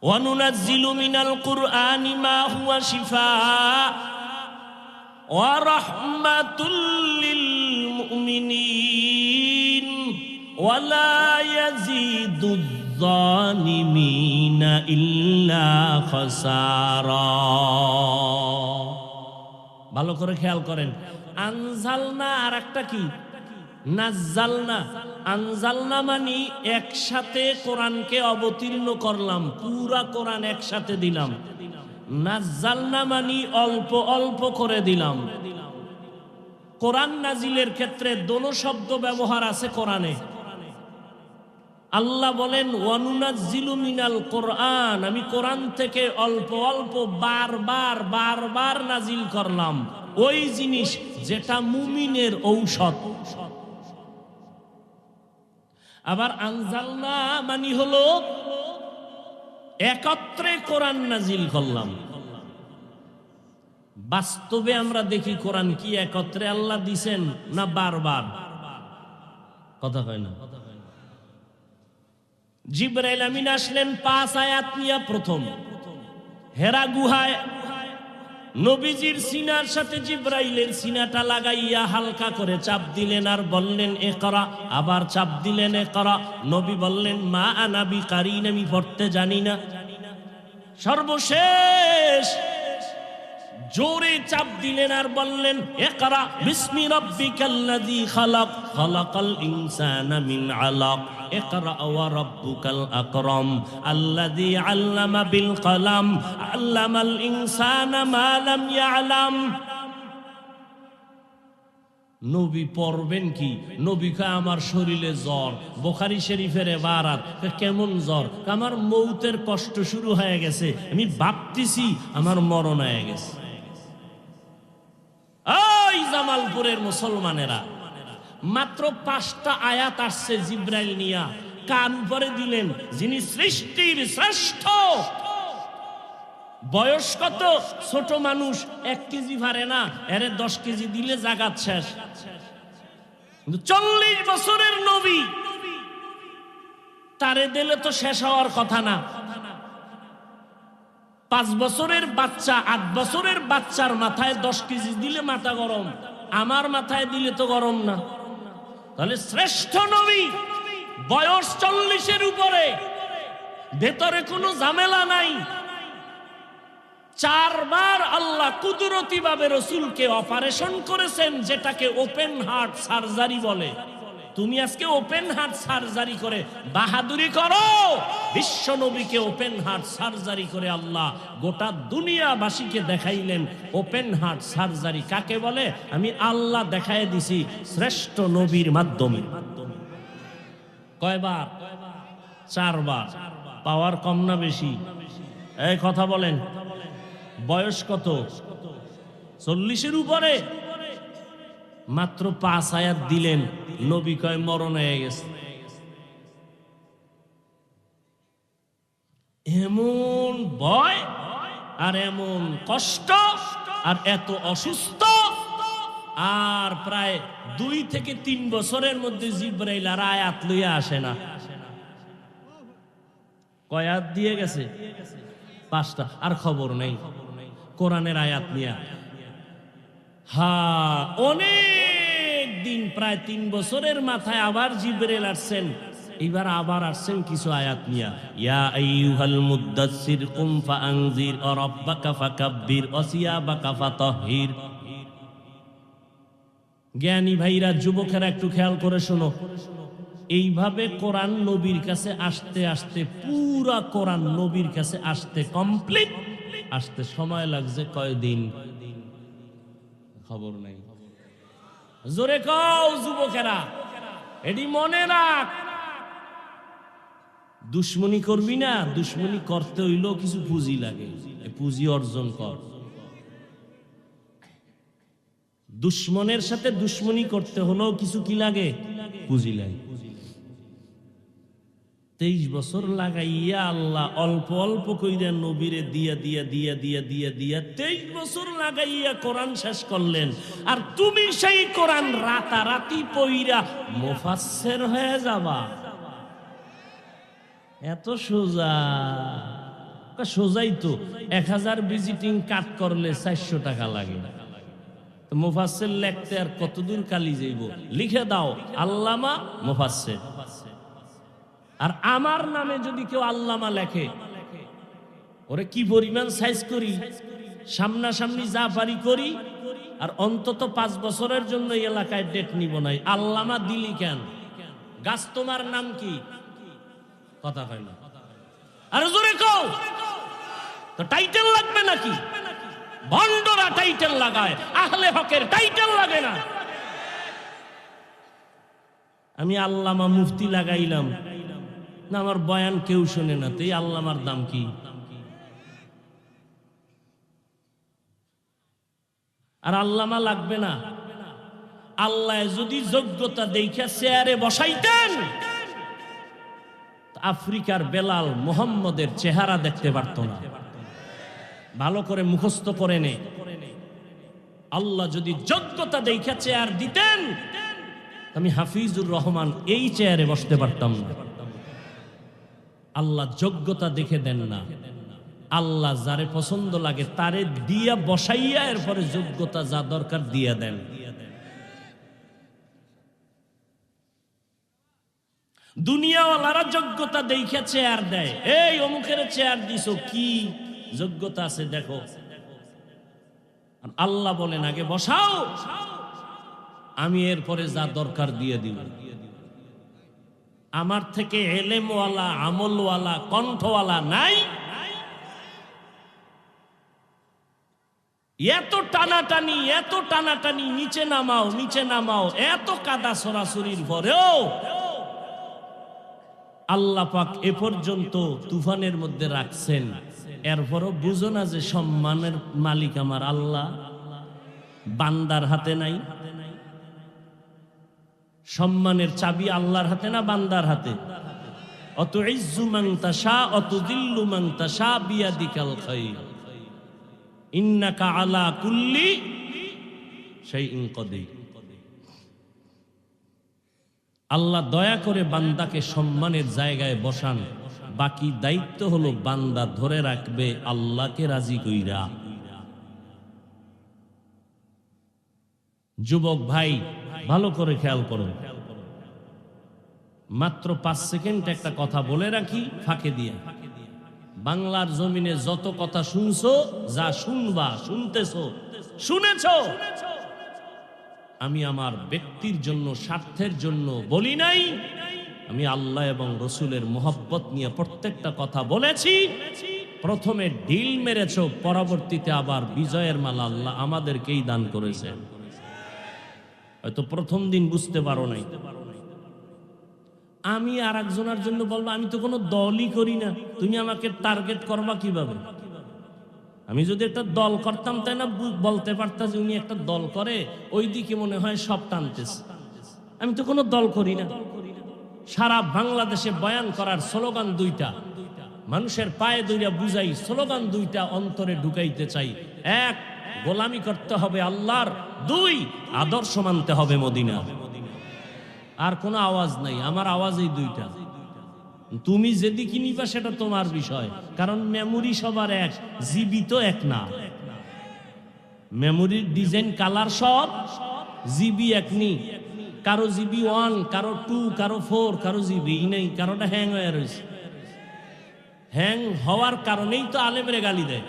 ওয়া নুনাজ্জিলু মিনাল কুরআনি মা হুয়া শিফাআ ওয়া রাহমাতুল লিল মুমিনিন ওয়া লা ইয়াজিদুয যালিমিনা ইল্লা খাসারা। ভালো করে খেয়াল করেন, আনজালনা আর একটা কি? নাজ্জালনা। আনজালনা মানে একসাথে কোরআনকে অবতীর্ণ করলাম, পুরা কোরআন একসাথে দিলাম। নাজ্জালনা মানে অল্প অল্প করে দিলাম। কোরআন নাজিলের ক্ষেত্রে দোনো শব্দ ব্যবহার আছে কোরআনে। আল্লাহ বলেন ওয়ানুনাজ্জিলু মিনাল কোরআন, আমি কোরআন থেকে অল্প অল্প বারবার বারবার নাজিল করলাম ওই জিনিস যেটা মুমিনের ঔষধ। আবার আনজালনা মানে হলো একত্রে কোরআন নাজিল করলাম। বাস্তবে আমরা দেখি কোরআন কি একত্রে আল্লাহ দিছেন না বারবার? কথা হয় না। জিবরাইল আমিন আসলেন 5 আয়াত নিয়ে। প্রথম হেরা গুহায় নবীজির সিনার সাথে জিবরাইলের সিনাটা লাগাইয়া হালকা করে চাপ দিলেন আর বললেন ইকরা। আবার চাপ দিলেন ইকরা। নবী বললেন মা আনা বিকারিন, আমি পড়তে জানি না। সর্বশেষ জোরে চাপ দিলেন আর বললেন ইকরা বিসমি রাব্বিকাল্লাযী খালাক, খালাকাল ইনসানা মিন আলাক, ইকরা ওয়া রাব্বুকাল আকরাম আল্লাযী আল্লামা বিল কলম আল্লামাল ইনসানা মা লাম ইয়ালাম। নবী পড়বেন কি? নবী কয় আমার শরীরে জ্বর। বুখারী শরীফের ইবারাত, কেমন জ্বর? আমার মৌতের কষ্ট শুরু হয়ে গেছে, আমি ভাবতেছি আমার মরণ হয়ে গেছে। ওই জামালপুরের মুসলমানেরা, মাত্র 5টা আয়াত আসছে জিবরাইল নিয়া, কান পরে দিলেন যিনি সৃষ্টির শ্রেষ্ঠ। বয়স কত? ছোট মানুষ 1 কেজি পারে না, এরে 10 কেজি দিলে জাগাত শেষ। 40 বছরের নবী, তারে দিলে তো শেষ হওয়ার কথা না। 5 বছরের বাচ্চা, 8 বছরের বাচ্চার মাথায় 10 কেজি দিলে মাথা গরম, আমার মাথায় দিলে তো গরম না। তাহলে শ্রেষ্ঠ নবী, বয়স 40-এর উপরে, ভেতরে কোনো ঝামেলা নাই। 4 বার আল্লাহ কুদরতি ভাবে রসুলকে অপারেশন করেছেন, যেটাকে ওপেন হার্ট সার্জারি বলে। তুমি আজকে ওপেন হার্ট সার্জারি করে বাহাদুরি করো। বিশ্ব নবীকে ওপেন হার্ট সার্জারি করে আল্লাহ গোটা দুনিয়াবাসীকে দেখাইলেন ওপেন হার্ট সার্জারি কাকে বলে। আমি আল্লাহ দেখায় দিছি শ্রেষ্ঠ নবীর মাধ্যমে। কয়বার? 4 বার। পাওয়ার কম না বেশি? এই কথা বলেন। বয়স কত? 40-এর উপরে। মাত্র 5 আয়াত দিলেন, নবী কয় মরণ হয়ে গেছে। এমন ভয় আর এমন কষ্ট আর এত অসুস্থ, আর প্রায় 2 থেকে 3 বছরের মধ্যে জিবরাইল আর আয়াত লইয়া আসে না। কয় আয়াত দিয়ে গেছে? 5টা। আর খবর নেই কোরআনের আয়াত নিয়া। হ্যাঁ, অনেক দিন, প্রায় 3 বছরের মাথায় আবার জিবরাইল আসছেন। এবার আবার আসছেন কিছু আয়াত নিয়া। ইয়া আইয়ুহাল মুদ্দাসসির কুম ফাআনজির ওয়া রাব্বাকা ফাকাব্বির ওয়া সিয়াবাকা ফাতাহহির। জ্ঞানী ভাইরা, যুবকেরা একটু খেয়াল করে শোনো। এইভাবে কোরআন নবীর কাছে আসতে আসতে, পুরা কোরআন নবীর কাছে আসতে কমপ্লিট আসতে সময় লাগছে কয়দিন? খবর নাই। জোরে কও যুবকেরা, এটি মনে রাখ। দুশ্মনী করবি না, দুশ্মনী করতে হইলেও কিছু পুঁজি লাগে, পুঁজি অর্জন কর। দুশ্মনের সাথে দুশ্মনী করতে হলেও কিছু কি লাগে? পুঁজি লাগে। 23 বছর লাগাইয়া আল্লাহ অল্প অল্প কইরা নবীরে দিয়া দিয়া দিয়া দিয়া দিয়া দিয়া 23 বছর লাগাইয়া কোরআন শেষ করলেন। আর তুমি সেই কোরআন রাতারাতি পইরা মুফাসসির হয়ে যাবা। এত সোজা? সোজাই তো। 1000 ভিজিটিং কার্ড করলে 400 টাকা লাগে। তো মুফাসসির লিখতে আর কতদূর কালি যাইব? লিখে দাও আল্লামা মুফাসসির। আর আমার নামে যদি কেউ আল্লামা লেখে, ওরে কি পরিমাণ সাইজ করি, সামনাসামনি যা পারি করি। আর অন্তত 5 বছরের জন্য এলাকায় ডেট নিব নাই। আল্লামা দিলি কেন? গাছ তোমার নাম কি? কথা হয় না। আর জোরে কও, তো টাইটেল লাগবে নাকি? ভন্ডরা টাইটেল লাগায়, আহলে হকের টাইটেল লাগে না। আমি আল্লামা মুফতি লাগাইলাম না, আমার বয়ান কেউ শোনে না, তো এই আল্লামার দাম কি? আর আল্লামা লাগবে না। আল্লাহ যদি যোগ্যতা দেখা চেয়ারে বসাইতেন, আফ্রিকার বেলাল মুহাম্মদের চেহারা দেখতে পারত না। ভালো করে মুখস্থ করে নে। আল্লাহ যদি যোগ্যতা দেখা চেয়ার দিতেন, আমি হাফিজুর রহমান এই চেয়ারে বসতে পারতাম না। আল্লাহ যোগ্যতা দেখে দেন না, আল্লাহ যারে পছন্দ লাগে তারে দিয়া বসাইয়া এরপরে যোগ্যতা যা দরকার দিয়া দেন। দুনিয়াওয়ালারা যোগ্যতা দেখে চেয়ার দেয়, এই অমুকের চেয়ার দিছো, কি যোগ্যতা আছে দেখো। আল্লাহ বলেন আগে বসাও, আমি এরপরে যা দরকার দিয়ে দিব। আমার থেকে এলেমওয়ালা, আমলওয়ালা, কণ্ঠওয়ালা নাই। এত টানাটানি, এত টানাটানি, নিচে নামাও, নিচে নামাও, এত কাদা সরাসরির পরেও আল্লাহ পাক এ পর্যন্ত তুফানের মধ্যে রাখছেন। এরপরও বুঝো না যে সম্মানের মালিক আমার আল্লাহ, বান্দার হাতে নাই। সম্মানের চাবি আল্লাহর হাতে না বান্দার হাতে? অত ইজ্জু মান তাশা অত দিল্লু মান তাশা বিয়াদিকাল খায়র ইন্নাকা আলা কুল্লি শাইইন কাদির। আল্লাহ দয়া করে বান্দাকে সম্মানের জায়গায় বসান, বাকি দায়িত্ব হলো বান্দা ধরে রাখবে আল্লাহকে রাজি কইরা। যুবক ভাই ভালো করে খেয়াল করুন, মাত্র 5 সেকেন্ড একটা কথা বলে রাখি ফাঁকে দিয়া। বাংলার জমিনে যত কথা শুনছো, যা শুনবা, শুনতেছো, শুনেছো, আমি আমার ব্যক্তির জন্য, স্বার্থের জন্য বলি নাই। আমি আল্লাহ এবং রসুলের মোহব্বত নিয়ে প্রত্যেকটা কথা বলেছি। প্রথমে ঢিল মেরেছো, পরবর্তীতে আবার বিজয়ের মালা আল্লাহ আমাদেরকেই দান করেছেন। হয়তো প্রথম দিন বুঝতে পারো নাই। আমি আর একজনের জন্য বলবো আমি তো কোনো দলই করি না, তুমি আমাকে টার্গেট করবা কিভাবে? আমি যদি একটা দল করতাম তাই না বলতে পারতাম যে উনি একটা দল করে, ওই দিকে মনে হয় সব টানতেছে। আমি তো কোনো দল করি না। সারা বাংলাদেশে বয়ান করার স্লোগান 2টা, মানুষের পায়ে দইরা বুঝাই, স্লোগান 2টা অন্তরে ঢুকাইতে চাই। 1, গোলামি করতে হবে আল্লাহর। 2, আদর্শ মানতে হবে মদিনা। আর কোনো আওয়াজ নাই, আমার আওয়াজ এই 2টা। তুমি যেদিকে নিবা সেটা তোমার বিষয়, কারণ মেমোরি সবার এক, জিবি তো এক না। মেমোরির ডিজাইন, কালার সব, জিবি এক নি। কারো জিবি 1, কারো 2, কারো 4, কারো জিবি নেই, কারোটা হ্যাং হয়ে রয়েছে। হ্যাং হওয়ার কারণেই তো আলেমরে গালি দেয়।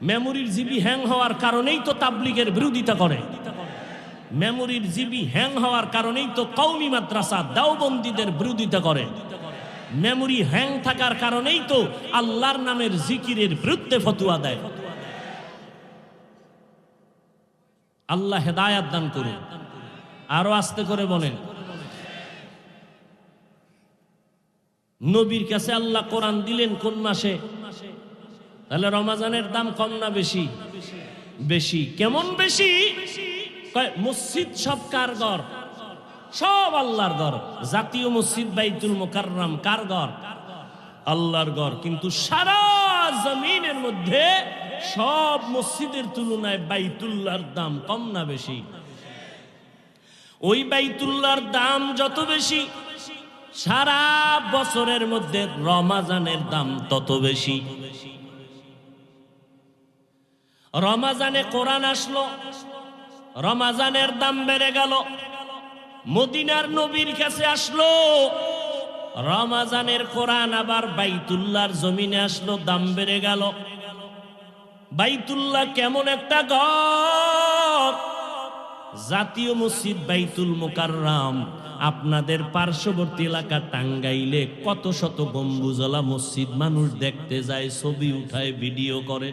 মেমোরির জিবি হ্যাং হওয়ার কারণেই তো তাবলীগের বিরোধিতা করে। মেমোরির জিবি হ্যাং হওয়ার কারণেই তো কওমি মাদ্রাসা দেওবন্দীদের বিরোধিতা করে। মেমোরি হ্যাং থাকার কারণেই তো আল্লাহর নামের জিকিরের বিরুদ্ধে ফতোয়া দেয়। আল্লাহ হেদায়াত দান করুন। আরো আস্তে করে বলেন। নবীর কাছে আল্লাহ কোরআন দিলেন কোন মাসে? তাহলে রমজানের দাম কম না বেশি? বেশি। কেমন বেশি? মসজিদ সব কার ঘর? সব আল্লাহর ঘর। জাতীয় মসজিদ বাইতুল মুকাররম কার ঘর? আল্লাহর ঘর। কিন্তু সারা জমিনের মধ্যে সব মসজিদের তুলনায় বাইতুল্লাহর দাম কম না বেশি? ওই বাইতুল্লাহর দাম যত বেশি, সারা বছরের মধ্যে রমজানের দাম তত বেশি। রমজানে কোরআন আসলো, রমজানের দাম বেড়ে গেল। মদিনার নবীর কাছে আসলো, রমজানের কোরআন আবার বাইতুল্লাহর জমিনে আসলো, দাম বেড়ে গেল। বাইতুল্লাহ কেমন একটা ঘর! জাতীয় মসজিদ বাইতুল মুকাররম, আপনাদের পার্শ্ববর্তী এলাকা টাঙ্গাইলে কত শত গম্বুজওয়ালা মসজিদ মানুষ দেখতে যায়, ছবি উঠায়, ভিডিও করে,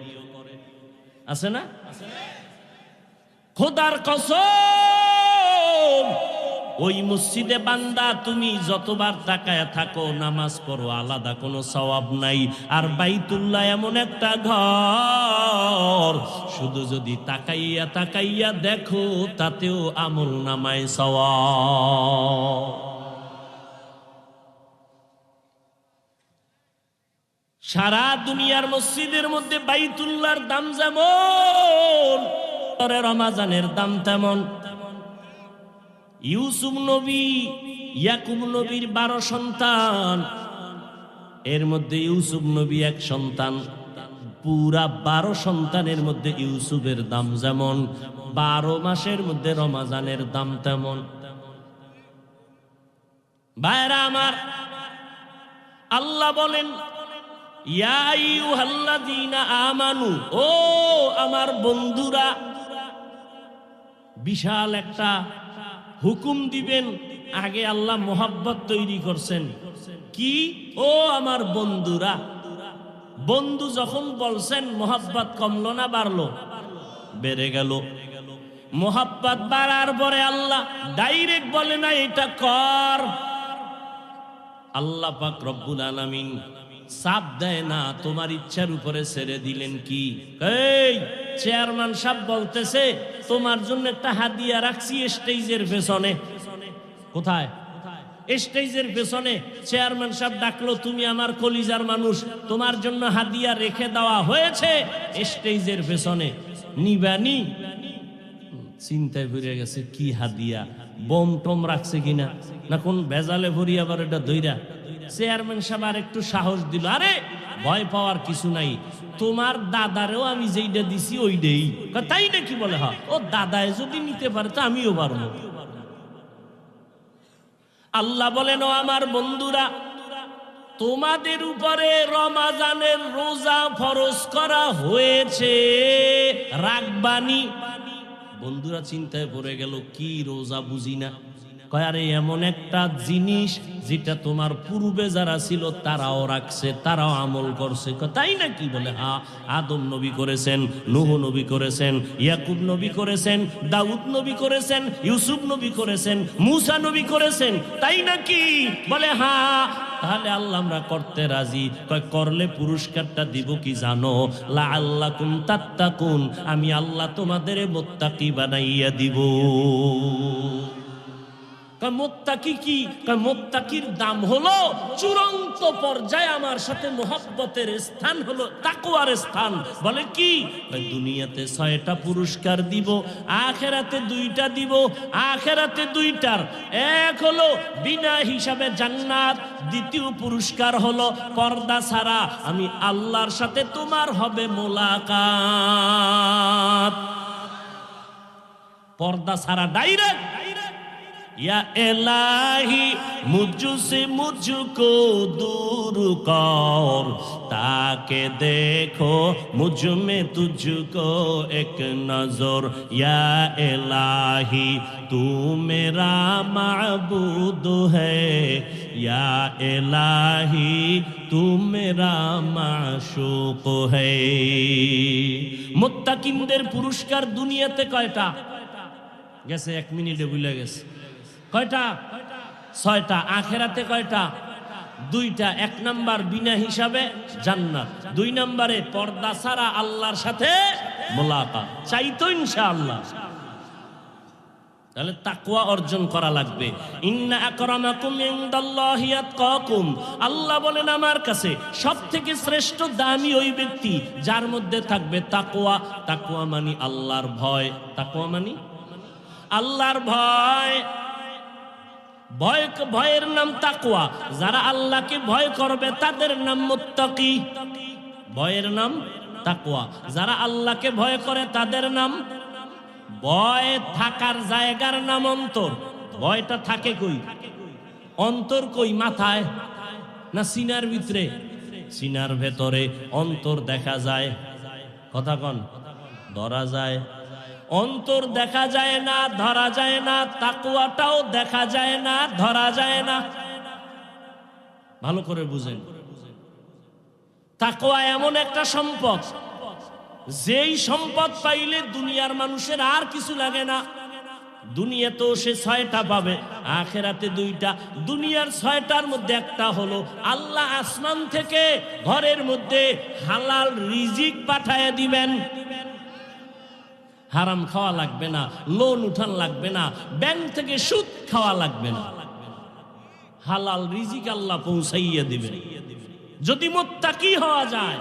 আছে না? খোদার কসম, ওই মসজিদে বান্দা তুমি যতবার তাকায়া থাকো, নামাজ পড়ো, আলাদা কোনো সওয়াব নাই। আর বাইতুল্লাহ এমন একটা ঘর, শুধু যদি তাকাইয়া তাকাইয়া দেখো তাতেও আমল নামায় সওয়াব। সারা দুনিয়ার মসজিদের মধ্যে বাইতুল্লাহর দাম যেমন, রমজানের দাম তেমন। ইউসুফ নবী, ইয়াকুব নবীর 12 সন্তান, এর মধ্যে ইউসুফ নবী এক সন্তান। পুরা 12 সন্তানের মধ্যে ইউসুফের দাম যেমন, 12 মাসের মধ্যে রমাজানের দাম তেমন। ভাইরা আমার, আল্লাহ বলেন ইয়া আইয়ুহাল্লাযীনা আমানু, ও আমার বন্ধুরা, বিশাল একটা হুকুম দিবেন। আগে আল্লাহ মোহাব্বত তৈরি করছেন কি? ও আমার বন্ধুরা। বন্ধু যখন বলছেন, মোহাব্বত কমলো না বাড়লো? বেড়ে গেল। মোহাব্বত বাড়ার পরে আল্লাহ ডাইরেক্ট বলে না এটা কর। আল্লাহ পাক রব্বুল আলামিন চাপ দেয় না, তোমার ইচ্ছার উপরে ছেড়ে দিলেন। কি? এই চেয়ারম্যান সাহেব বলতেছে তোমার জন্য একটা হাদিয়া রাখছি স্টেজের পেছনে। কোথায়? স্টেজের পেছনে। চেয়ারম্যান সাহেব ডাকলো, তুমি আমার কলিজার মানুষ, তোমার জন্য হাদিয়া রেখে দেওয়া হয়েছে স্টেজের পেছনে, নিবানি? চিন্তায় ভরে গেছে, কি হাদিয়া? বোম টম রাখছে কিনা, না কোন ভেজালে ভরি আবার এটা দইরা। চেয়ারম্যান সাহেব আর একটু সাহস দিল, আরে ভয় পাওয়ার কিছু নাই, তোমার দাদারেও আমি যেইটা দিছি ওইটাই। তাই নাকি? বলে হ্যাঁ। ও দাদায় যদি নিতে পারে তো আমিও পারবো। আল্লাহ বলেন, ও আমার বন্ধুরা, তোমাদের উপরে রমাজানের রোজা ফরজ করা হয়েছে, রাখবানি। বন্ধুরা চিন্তায় পড়ে গেল, কি রোজা? বুঝি না। কয়, আরে এমন একটা জিনিস যেটা তোমার পূর্বে যারা ছিল তারাও রাখছে, তারাও আমল করছে। তাই নাকি? বলে হ্যাঁ। আদম নবী করেছেন, নূহ নবী করেছেন, ইয়াকুব নবী করেছেন, দাউদ নবী করেছেন, ইউসুফ নবী করেছেন, মুসা নবী করেছেন। তাই নাকি? বলে হ্যাঁ। তাহলে আল্লাহ আমরা করতে রাজি। কয়, করলে পুরস্কারটা দিব কি জানো? লাআল্লাকুম তাত্তাকুন, আমি আল্লাহ তোমাদের মুত্তাকি বানাইয়া দিব। মুত্তাকি কি? মুত্তাকির দাম হলো চূড়ান্ত পর্যায়ে আমার সাথে মোহাব্বতের স্থান হলো তাকওয়ার স্থান। বলে কি? দুনিয়াতে 6টা পুরস্কার দিব, আখিরাতে 2টা দিব। আখিরাতে 2টার এক হলো বিনা হিসাবে জান্নাত, দ্বিতীয় পুরস্কার হলো পর্দা ছাড়া আমি আল্লাহর সাথে তোমার হবে মোলাকাত। পর্দা ছাড়া ডাইরেক্ট। या इलाही मुझसे मुझको दूर कर, ताके देखो मुझ में तुझको एक नजर। या इलाही तू मेरा माबूद है, या इलाही तू मेरा माशूक है। मुत्ताकिनদের পুরস্কার দুনিয়াতে কয়টা? গেছে 1 মিনিটে ভুলে গেছে। কয়টা? 6টা। আখিরাতে কয়টা? 2টা। 1 নাম্বার বিনা হিসাবে জান্নাত, 2 নম্বরে পর্দা ছাড়া আল্লাহর সাথে মোলাকাত। চাইতো ইনশাআল্লাহ। তাহলে তাকওয়া অর্জন করা লাগবে। ইন্না আকরামাকুম ইনদাল্লাহি আতকাকুম, আল্লাহ বলেন আমার কাছে সবথেকে শ্রেষ্ঠ দামি ওই ব্যক্তি যার মধ্যে থাকবে তাকওয়া। তাকওয়া মানে আল্লাহর ভয়। তাকওয়া মানে আল্লাহর ভয়। ভয়ের নাম তাকওয়া। যারা আল্লাহকে ভয় করবে তাদের নাম মুত্তাকি। ভয়ের নাম তাকওয়া। যারা আল্লাহকে ভয় করে তাদের নাম। ভয় থাকার জায়গার নাম অন্তর। ভয়টা থাকে কই? অন্তর কই? মাথায় না সিনার ভিতরে? সিনার ভেতরে। অন্তর দেখা যায়, কথা কন, ধরা যায়। অন্তর দেখা যায় না, ধরা যায় না। তাকওয়াটাও দেখা যায় না, ধরা যায় না। ভালো করে বুঝেন। তাকওয়া এমন একটা সম্পদ, যেই সম্পদ পাইলে দুনিয়ার মানুষের আর কিছু লাগে না। দুনিয়াতেও সে 6টা পাবে, আখিরাতে 2টা। দুনিয়ার 6টার মধ্যে একটা হলো আল্লাহ আসমান থেকে ঘরের মধ্যে হালাল রিজিক পাঠায় দিবেন। হারাম খাওয়া লাগবে না, লোন উঠান লাগবে না, ব্যাংক থেকে সুদ খাওয়া লাগবে না। হালাল রিজিক আল্লাহ পৌঁছাইয়া দিবেন যদি মুত্তাকি হওয়া যায়,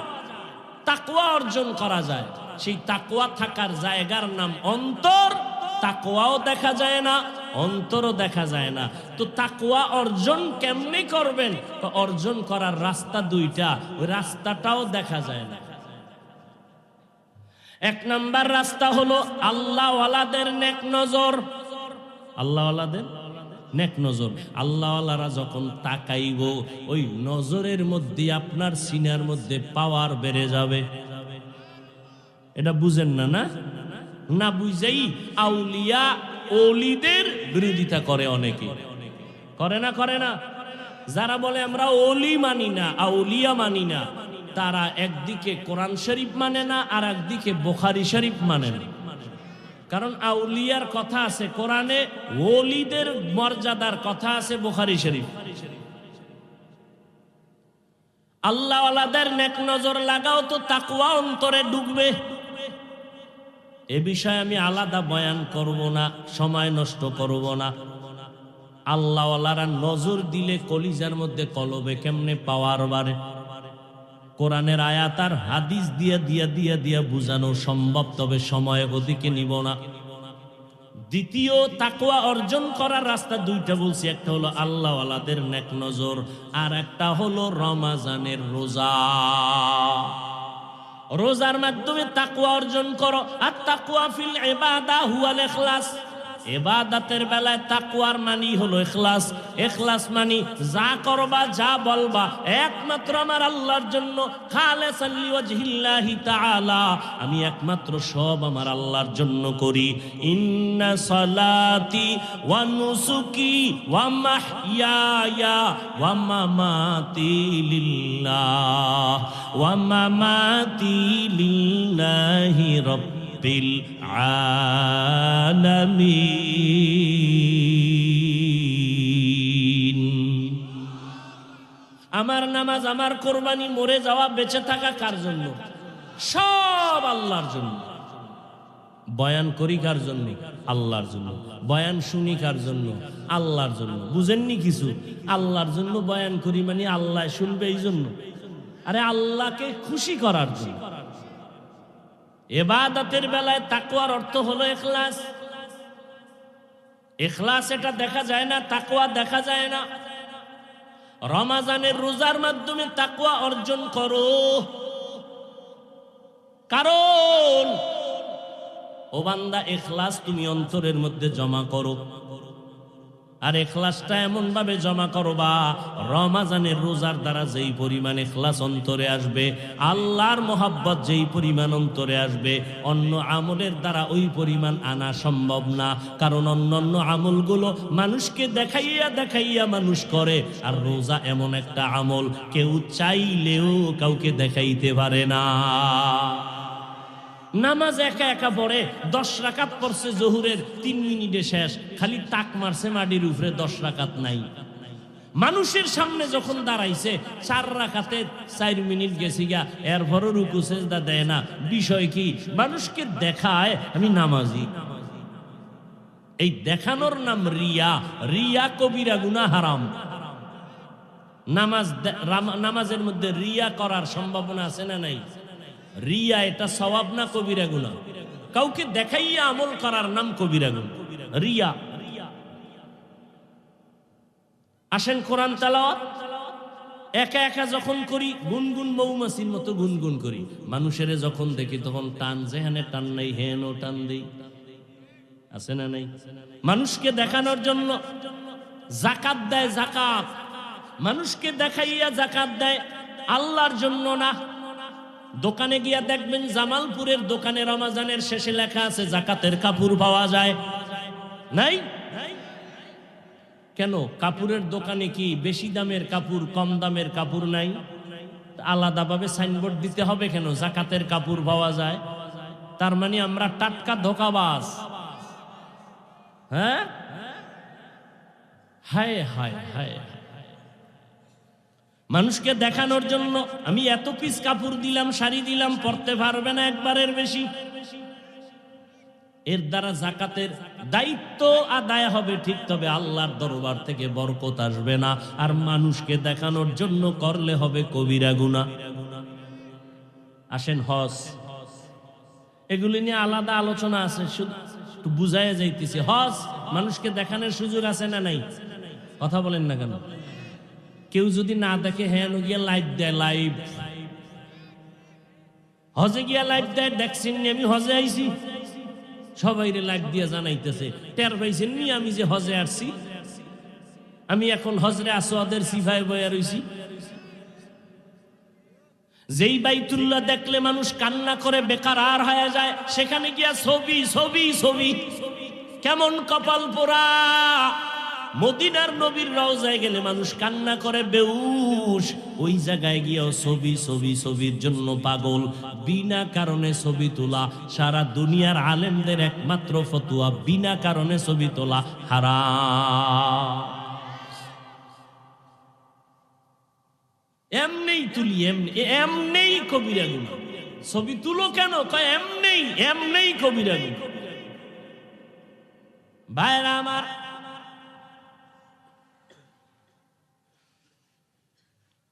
তাকওয়া অর্জন করা যায়। সেই তাকওয়া থাকার জায়গার নাম অন্তর। তাকওয়াও দেখা যায় না, অন্তরও দেখা যায় না। তো তাকওয়া অর্জন কেমনে করবেন? তো অর্জন করার রাস্তা দুইটা, ওই রাস্তাটাও দেখা যায় না। এক নাম্বার রাস্তা হলো আল্লাহওয়ালাদের নেক নজর। আল্লাহওয়ালাদের নেক নজর, আল্লাহওয়ালারা যখন তাকাইব ওই নজরের মধ্যে আপনার সিনার মধ্যে পাওয়ার বেড়ে যাবে। এটা বুঝেন না? না না বুঝেই আউলিয়া ওলিদের বিরোধিতা করে অনেকে। করে না? করে না? যারা বলে আমরা ওলি মানি না, আউলিয়া মানি না, তারা একদিকে কোরআন শরীফ মানে না, আর একদিকে বুখারী শরীফ মানে না। কারণ আউলিয়ার কথা আছে কোরআনে, ওলিদের মর্যাদার কথা আছে বুখারী শরীফ। আল্লাহওয়ালাদের নেক নজর লাগাও তো তাকওয়া অন্তরে ঢুকবে। এ বিষয়ে আমি আলাদা বয়ান করব না, সময় নষ্ট করব না। আল্লাহওয়ালারা নজর দিলে কলিজার মধ্যে কলবে কেমনে পাওয়ার বাড়ে, কোরআনের আয়াত আর হাদিস দিয়া বুঝানো সম্ভব, তবে সময় ওদিকে নিব না। দ্বিতীয় তাকওয়া অর্জন করার রাস্তা দুইটা বলছি, একটা হলো আল্লাহওয়ালাদের নেক নজর, আর একটা হলো রমাজানের রোজা। রোজার মাধ্যমে তাকওয়া অর্জন করো। আর তাকওয়া ফিল ইবাদা হুয়াল ইখলাস। ইবাদতের বেলায় তাকওয়ার মানি হলো ইখলাস। ইখলাস মানি যা করবা, যা বলবা একমাত্র আমার আল্লাহর জন্য, খালিসান লিওয়াজহিল্লাহি তাআলা, আমি একমাত্র সব আমার আল্লাহর জন্য করি। ইন্না সালাতি ওয়া নুসুকি ওয়া মাহইয়ায়া ওয়া মামাতি লিল্লাহ ওয়া মামাতি লিল্লাহি রাব্বিল আলামিন। আমার নামাজ, আমার কোরবানি, মরে যাওয়া, বেঁচে থাকা কার জন্য? সব আল্লাহর জন্য। বয়ান করি কার জন্য? আল্লাহর জন্য। বয়ান শুনি কার জন্য? আল্লাহর জন্য। বুঝেননি কিছু? আল্লাহর জন্য বয়ান করি মানে আল্লাহ শুনবে এই জন্য। আরে আল্লাহকে খুশি করার জন্য। ইবাদতের বেলায় তাকওয়ার অর্থ হলো ইখলাস। ইখলাস এটা দেখা যায় না, তাকওয়া দেখা যায় না। রমজানের রোজার মাধ্যমে তাকওয়া অর্জন করো, কারণ ও বান্দা ইখলাস তুমি অন্তরের মধ্যে জমা করো। আর ইখলাসটা এমন ভাবে জমা করবা, রমজানের রোজার দ্বারা যেই পরিমাণ ইখলাস অন্তরে আসবে, আল্লাহর মোহাব্বত যেই পরিমাণ অন্তরে আসবে, অন্য আমলের দ্বারা ওই পরিমাণ আনা সম্ভব না। কারণ অন্যান্য আমলগুলো মানুষকে দেখাইয়া মানুষ করে, আর রোজা এমন একটা আমল কেউ চাইলেও কাউকে দেখাইতে পারে না। নামাজ একা একা পড়ে, 10 রাকাত পড়ছে জোহরের, 3 মিনিটে শেষ, খালি তাক মারছে মাটির উপরে, 10 রাকাত নাই। মানুষের সামনে যখন দাঁড়াইছে 4 রাকাতে 4 মিনিট গেছি গা, এরপরও রুকু সেজদা দেয় না। বিষয় কি? মানুষকে দেখায় আমি নামাজি। এই দেখানোর নাম রিয়া। রিয়া কবিরা গুনাহ, হারাম। নামাজের মধ্যে রিয়া করার সম্ভাবনা আছে না নাই? রিয়া এটা সওয়াব না কবিরা গুনাহ? কাউকে দেখাইয়া আমল করার নাম কবিরা গুনাহ, রিয়া। আসেন কোরআন তেলাওয়াত একা একা যখন করি, গুনগুন মৌমাছির মতো গুনগুন করি। মানুষের যখন দেখি তখন টান, যেখানে টান নাই হেনও টান দেই, আছে না নাই? মানুষকে দেখানোর জন্য যাকাত দেয়, যাকাত মানুষকে দেখাইয়া যাকাত দেয়, আল্লাহর জন্য না। দোকানে গিয়া দেখবেন জামালপুরের দোকানে রমজানের শেষে লেখা আছে যাকাতের কাপড় পাওয়া যায়, নাই? কেন? কাপড়ের দোকানে কি বেশি দামের কাপড়, কম দামের কাপড় নাই? আলাদাভাবে সাইনবোর্ড দিতে হবে কেন? যাকাতের কাপড় পাওয়া যায়। তার মানে আমরা টাটকা ধোঁকাবাজ। হ্যাঁ, হায় হায় হায়। মানুষকে দেখানোর জন্য আমি এত পিস কাপড় দিলাম, শাড়ি দিলাম, পরতে পারবে না একবারের বেশি। এর দ্বারা যাকাতের দায়িত্ব আদায় হবে ঠিক, তবে আল্লাহর দরবার থেকে বরকত আসবে না। আর মানুষকে দেখানোর জন্য করলে হবে কবিরা গুনাহ। আসেন হজ, এগুলি নিয়ে আলাদা আলোচনা আছে, একটু বুঝাইয়া যাইতেছি, হজ মানুষকে দেখানোর সুযোগ আছে না নাই? কথা বলেন না কেন? কেউ যদি না দেখে, হ্যাঁ গিয়া লাইভ দেয়, লাইভ হজে গিয়া লাইভ দেয়, দেখছেন আমি হজে আইছি, সবাই লাইভ দিয়া জানাইতেছে, টের পাইছেন নি আমি যে হজে আসছি, আমি এখন হজরে আসওয়াদের সিফায় বয়া রইছি। যেই বাইতুল্লাহ দেখলে মানুষ কান্না করে বেকারার হয়ে যায়, সেখানে গিয়া ছবি ছবি ছবি, কেমন কপাল পোড়া। মদিনার নবীর রওজায় গেলে মানুষ কান্না করে বেউস, ওই জায়গায় গিয়েও ছবি ছবি ছবির জন্য পাগল। বিনা কারণে ছবি তোলা, সারা দুনিয়ার আলেমদের একমাত্র ফতোয়া, বিনা কারণে ছবি তোলা হারাম। এমনেই তুলি, এমনেই কবিরা গুনাহ। ছবি তুলো কেন? কয় এমনেই কবিরা গুনাহ। ভাইরা আমার,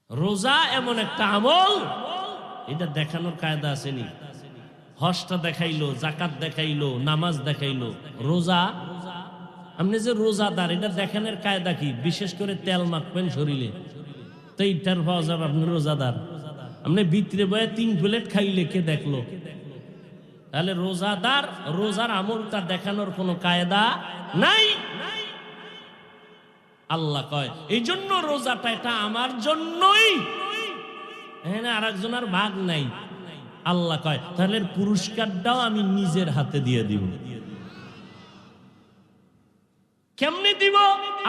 রোজা এমন একটা আমল, এটা দেখানোর কায়দা আসেনি। হজটা দেখাইলো, জাকাত দেখাইলো, নামাজ দেখাইলো, রোজা আপনি যে রোজাদার এটা দেখানোর কায়দা কি? বিশেষ করে তেল মাখবেন শরীরে, তো এইটার পাওয়া যাবে আপনি রোজাদার। আপনি ভিতরে বয়ে 3 প্লেট খাইলে কে দেখলো? তাহলে রোজাদার, রোজার আমলটা দেখানোর কোনো কায়দা নাই। আল্লাহ কয় এই জন্য রোজাটা এটা আমার জন্যই, হ্যাঁ আর একজনের ভাগ নাই। আল্লাহ কয় তাহলে পুরস্কারটাও আমি নিজের হাতে দিয়ে দিব। কেমনে দিব?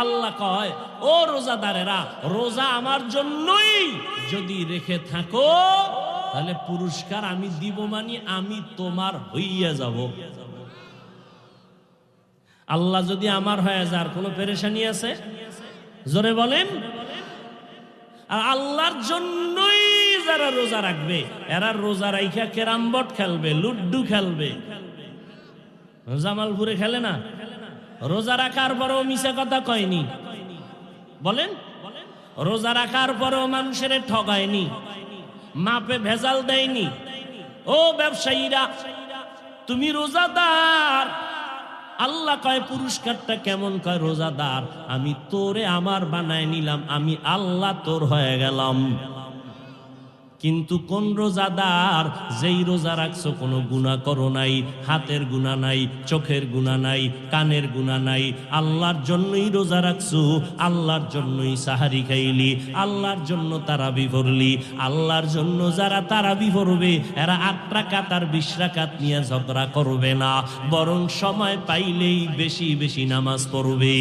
আল্লাহ কয় ও রোজাদারেরা, রোজা আমার জন্যই যদি রেখে থাকো তাহলে পুরস্কার আমি দিব, মানে আমি তোমার হইয়া যাব। আল্লাহ যদি আমার হয়ে যার কোনো পেরেশানি আছে? জোরে বলেন। আর আল্লাহর জন্যই যারা রোজা রাখবে, এরা রোজা রাইখা ক্যারাম বোর্ড খেলবে, লুড্ডু খেলবে। জামালপুরে খেলে না? রোজা রাখার পরেও মিছা কথা কয়নি, বলেন। রোজা রাখার পরেও মানুষের ঠগায়নি, মাপে ভেজাল দেয়নি। ও ব্যবসায়ীরা, তুমি রোজাদার, আল্লাহ কয় পুরস্কারটা কেমন? কয় রোজাদার আমি তোরে আমার বানায় নিলাম, আমি আল্লাহ তোর হয়ে গেলাম। কিন্তু কোন রোজাদার? যেই রোজা রাখছো কোনো গুনাহ করো নাই, হাতের গুনাহ নাই, চোখের গুনাহ নাই, কানের গুনাহ নাই, আল্লাহর জন্যই রোজা রাখছো, আল্লাহর জন্যই সাহারি খাইলি, আল্লাহর জন্য তারাবি পড়লি। আল্লাহর জন্য যারা তারাবি পড়বে এরা 8 রাকাত আর 20 রাকাত নিয়ে ঝগড়া করবে না, বরং সময় পাইলেই বেশি বেশি নামাজ পড়বে।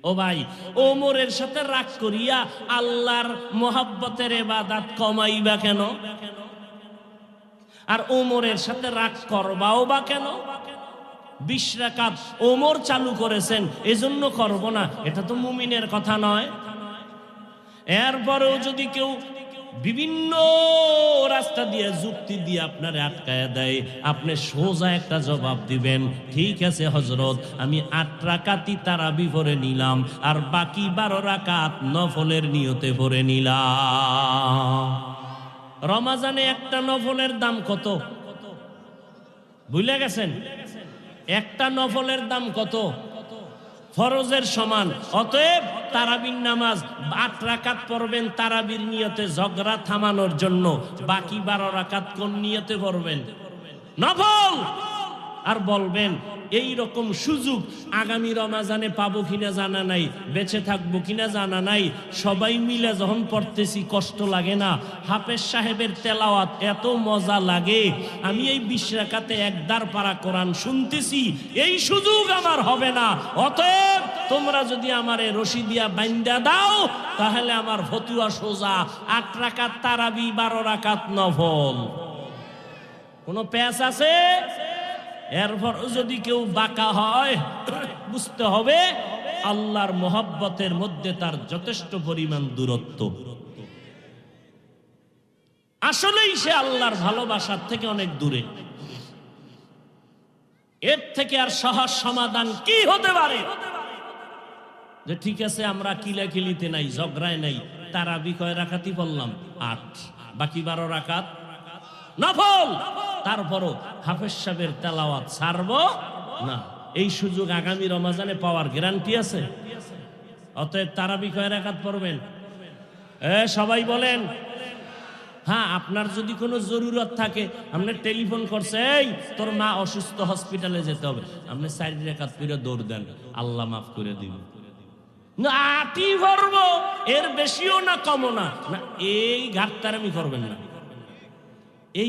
ও ভাই, ওমরের সাথে রাগ করিয়া আল্লাহর মোহাব্বতের ইবাদত কমাইবা কেন? আর ওমরের সাথে রাগ করবাও বা কেন? 20 রাকাত ওমর চালু করেছেন এজন্য করব না, এটা তো মুমিনের কথা নয়। এরপরেও যদি কেউ বিভিন্ন রাস্তা দিয়ে যুক্তি দিয়ে আপনারে আটকায়া দেয়, আপনি সোজা একটা জবাব দিবেন, ঠিক আছে হযরত, আমি 8 রাকাতই তারাবি পড়ে নিলাম আর বাকি 12 রাকাত নফলের নিয়তে পড়ে নিলাম। রমজানে একটা নফলের দাম কত ভুলে গেছেন? একটা নফলের দাম কত? ফরজের সমান। অতএব তারাবির নামাজ 8 রাকাত পড়বেন তারাবির নিয়তে ঝগড়া থামানোর জন্য, বাকি 12 রাকাত কোন নিয়তে পড়বেন? নফল। আর বলবেন এই রকম সুযোগ আগামী রমজানে পাবো কিনা জানা নাই, বেঁচে থাকবো কিনা জানা নাই। সবাই মিলে যখন পড়তেছি কষ্ট লাগে না? হাফেজ সাহেবের তেলাওয়াত এত মজা লাগে, আমি এই 20 রাকাতে 1 দার পারা কোরআন শুনতেছি, এই সুযোগ আমার হবে না। অতএব তোমরা যদি আমারে রশি দিয়া বাইন্দা দাও তাহলে আমার ফতুয়া সোজা, 8 রাকাত তারাবি, 12 রাকাত নফল। কোনো প্যাচ আছে? এরপর যদি কেউ বাঁকা হয় বুঝতে হবে আল্লাহর মোহাব্বতের মধ্যে তার যথেষ্ট পরিমাণ দূরত্ব। আসলেই সে আল্লাহর ভালোবাসার থেকে অনেক দূরে। এর থেকে আর সহজ সমাধান কি হতে পারে? যে ঠিক আছে আমরা কিলাকিলিতে নাই, ঝগড়ায় নাই, তারাবি কয় রাকাতই পড়লাম? 8, বাকি 12 রাকাত নফল। তারপরও হাফেজ সাহেবের তেলাওয়াত ছাড়বো না। এই সুযোগ আগামী রমজানে পাওয়ার গ্যারান্টি আছে। অতএব তারাবি কয় রাকাত পড়বেন? সবাই বলেন। হ্যাঁ, আপনার যদি কোনো জরুরত থাকে, আপনি টেলিফোন করছে, এই তোর মা অসুস্থ, হসপিটালে যেতে হবে, আপনি 4 রাকাত পড়ে দৌড় দেন, আল্লাহ মাফ করে দিবেন। না আটি করবো, এর বেশিও না কমও না, এই ঘাটতারামি করবেন না।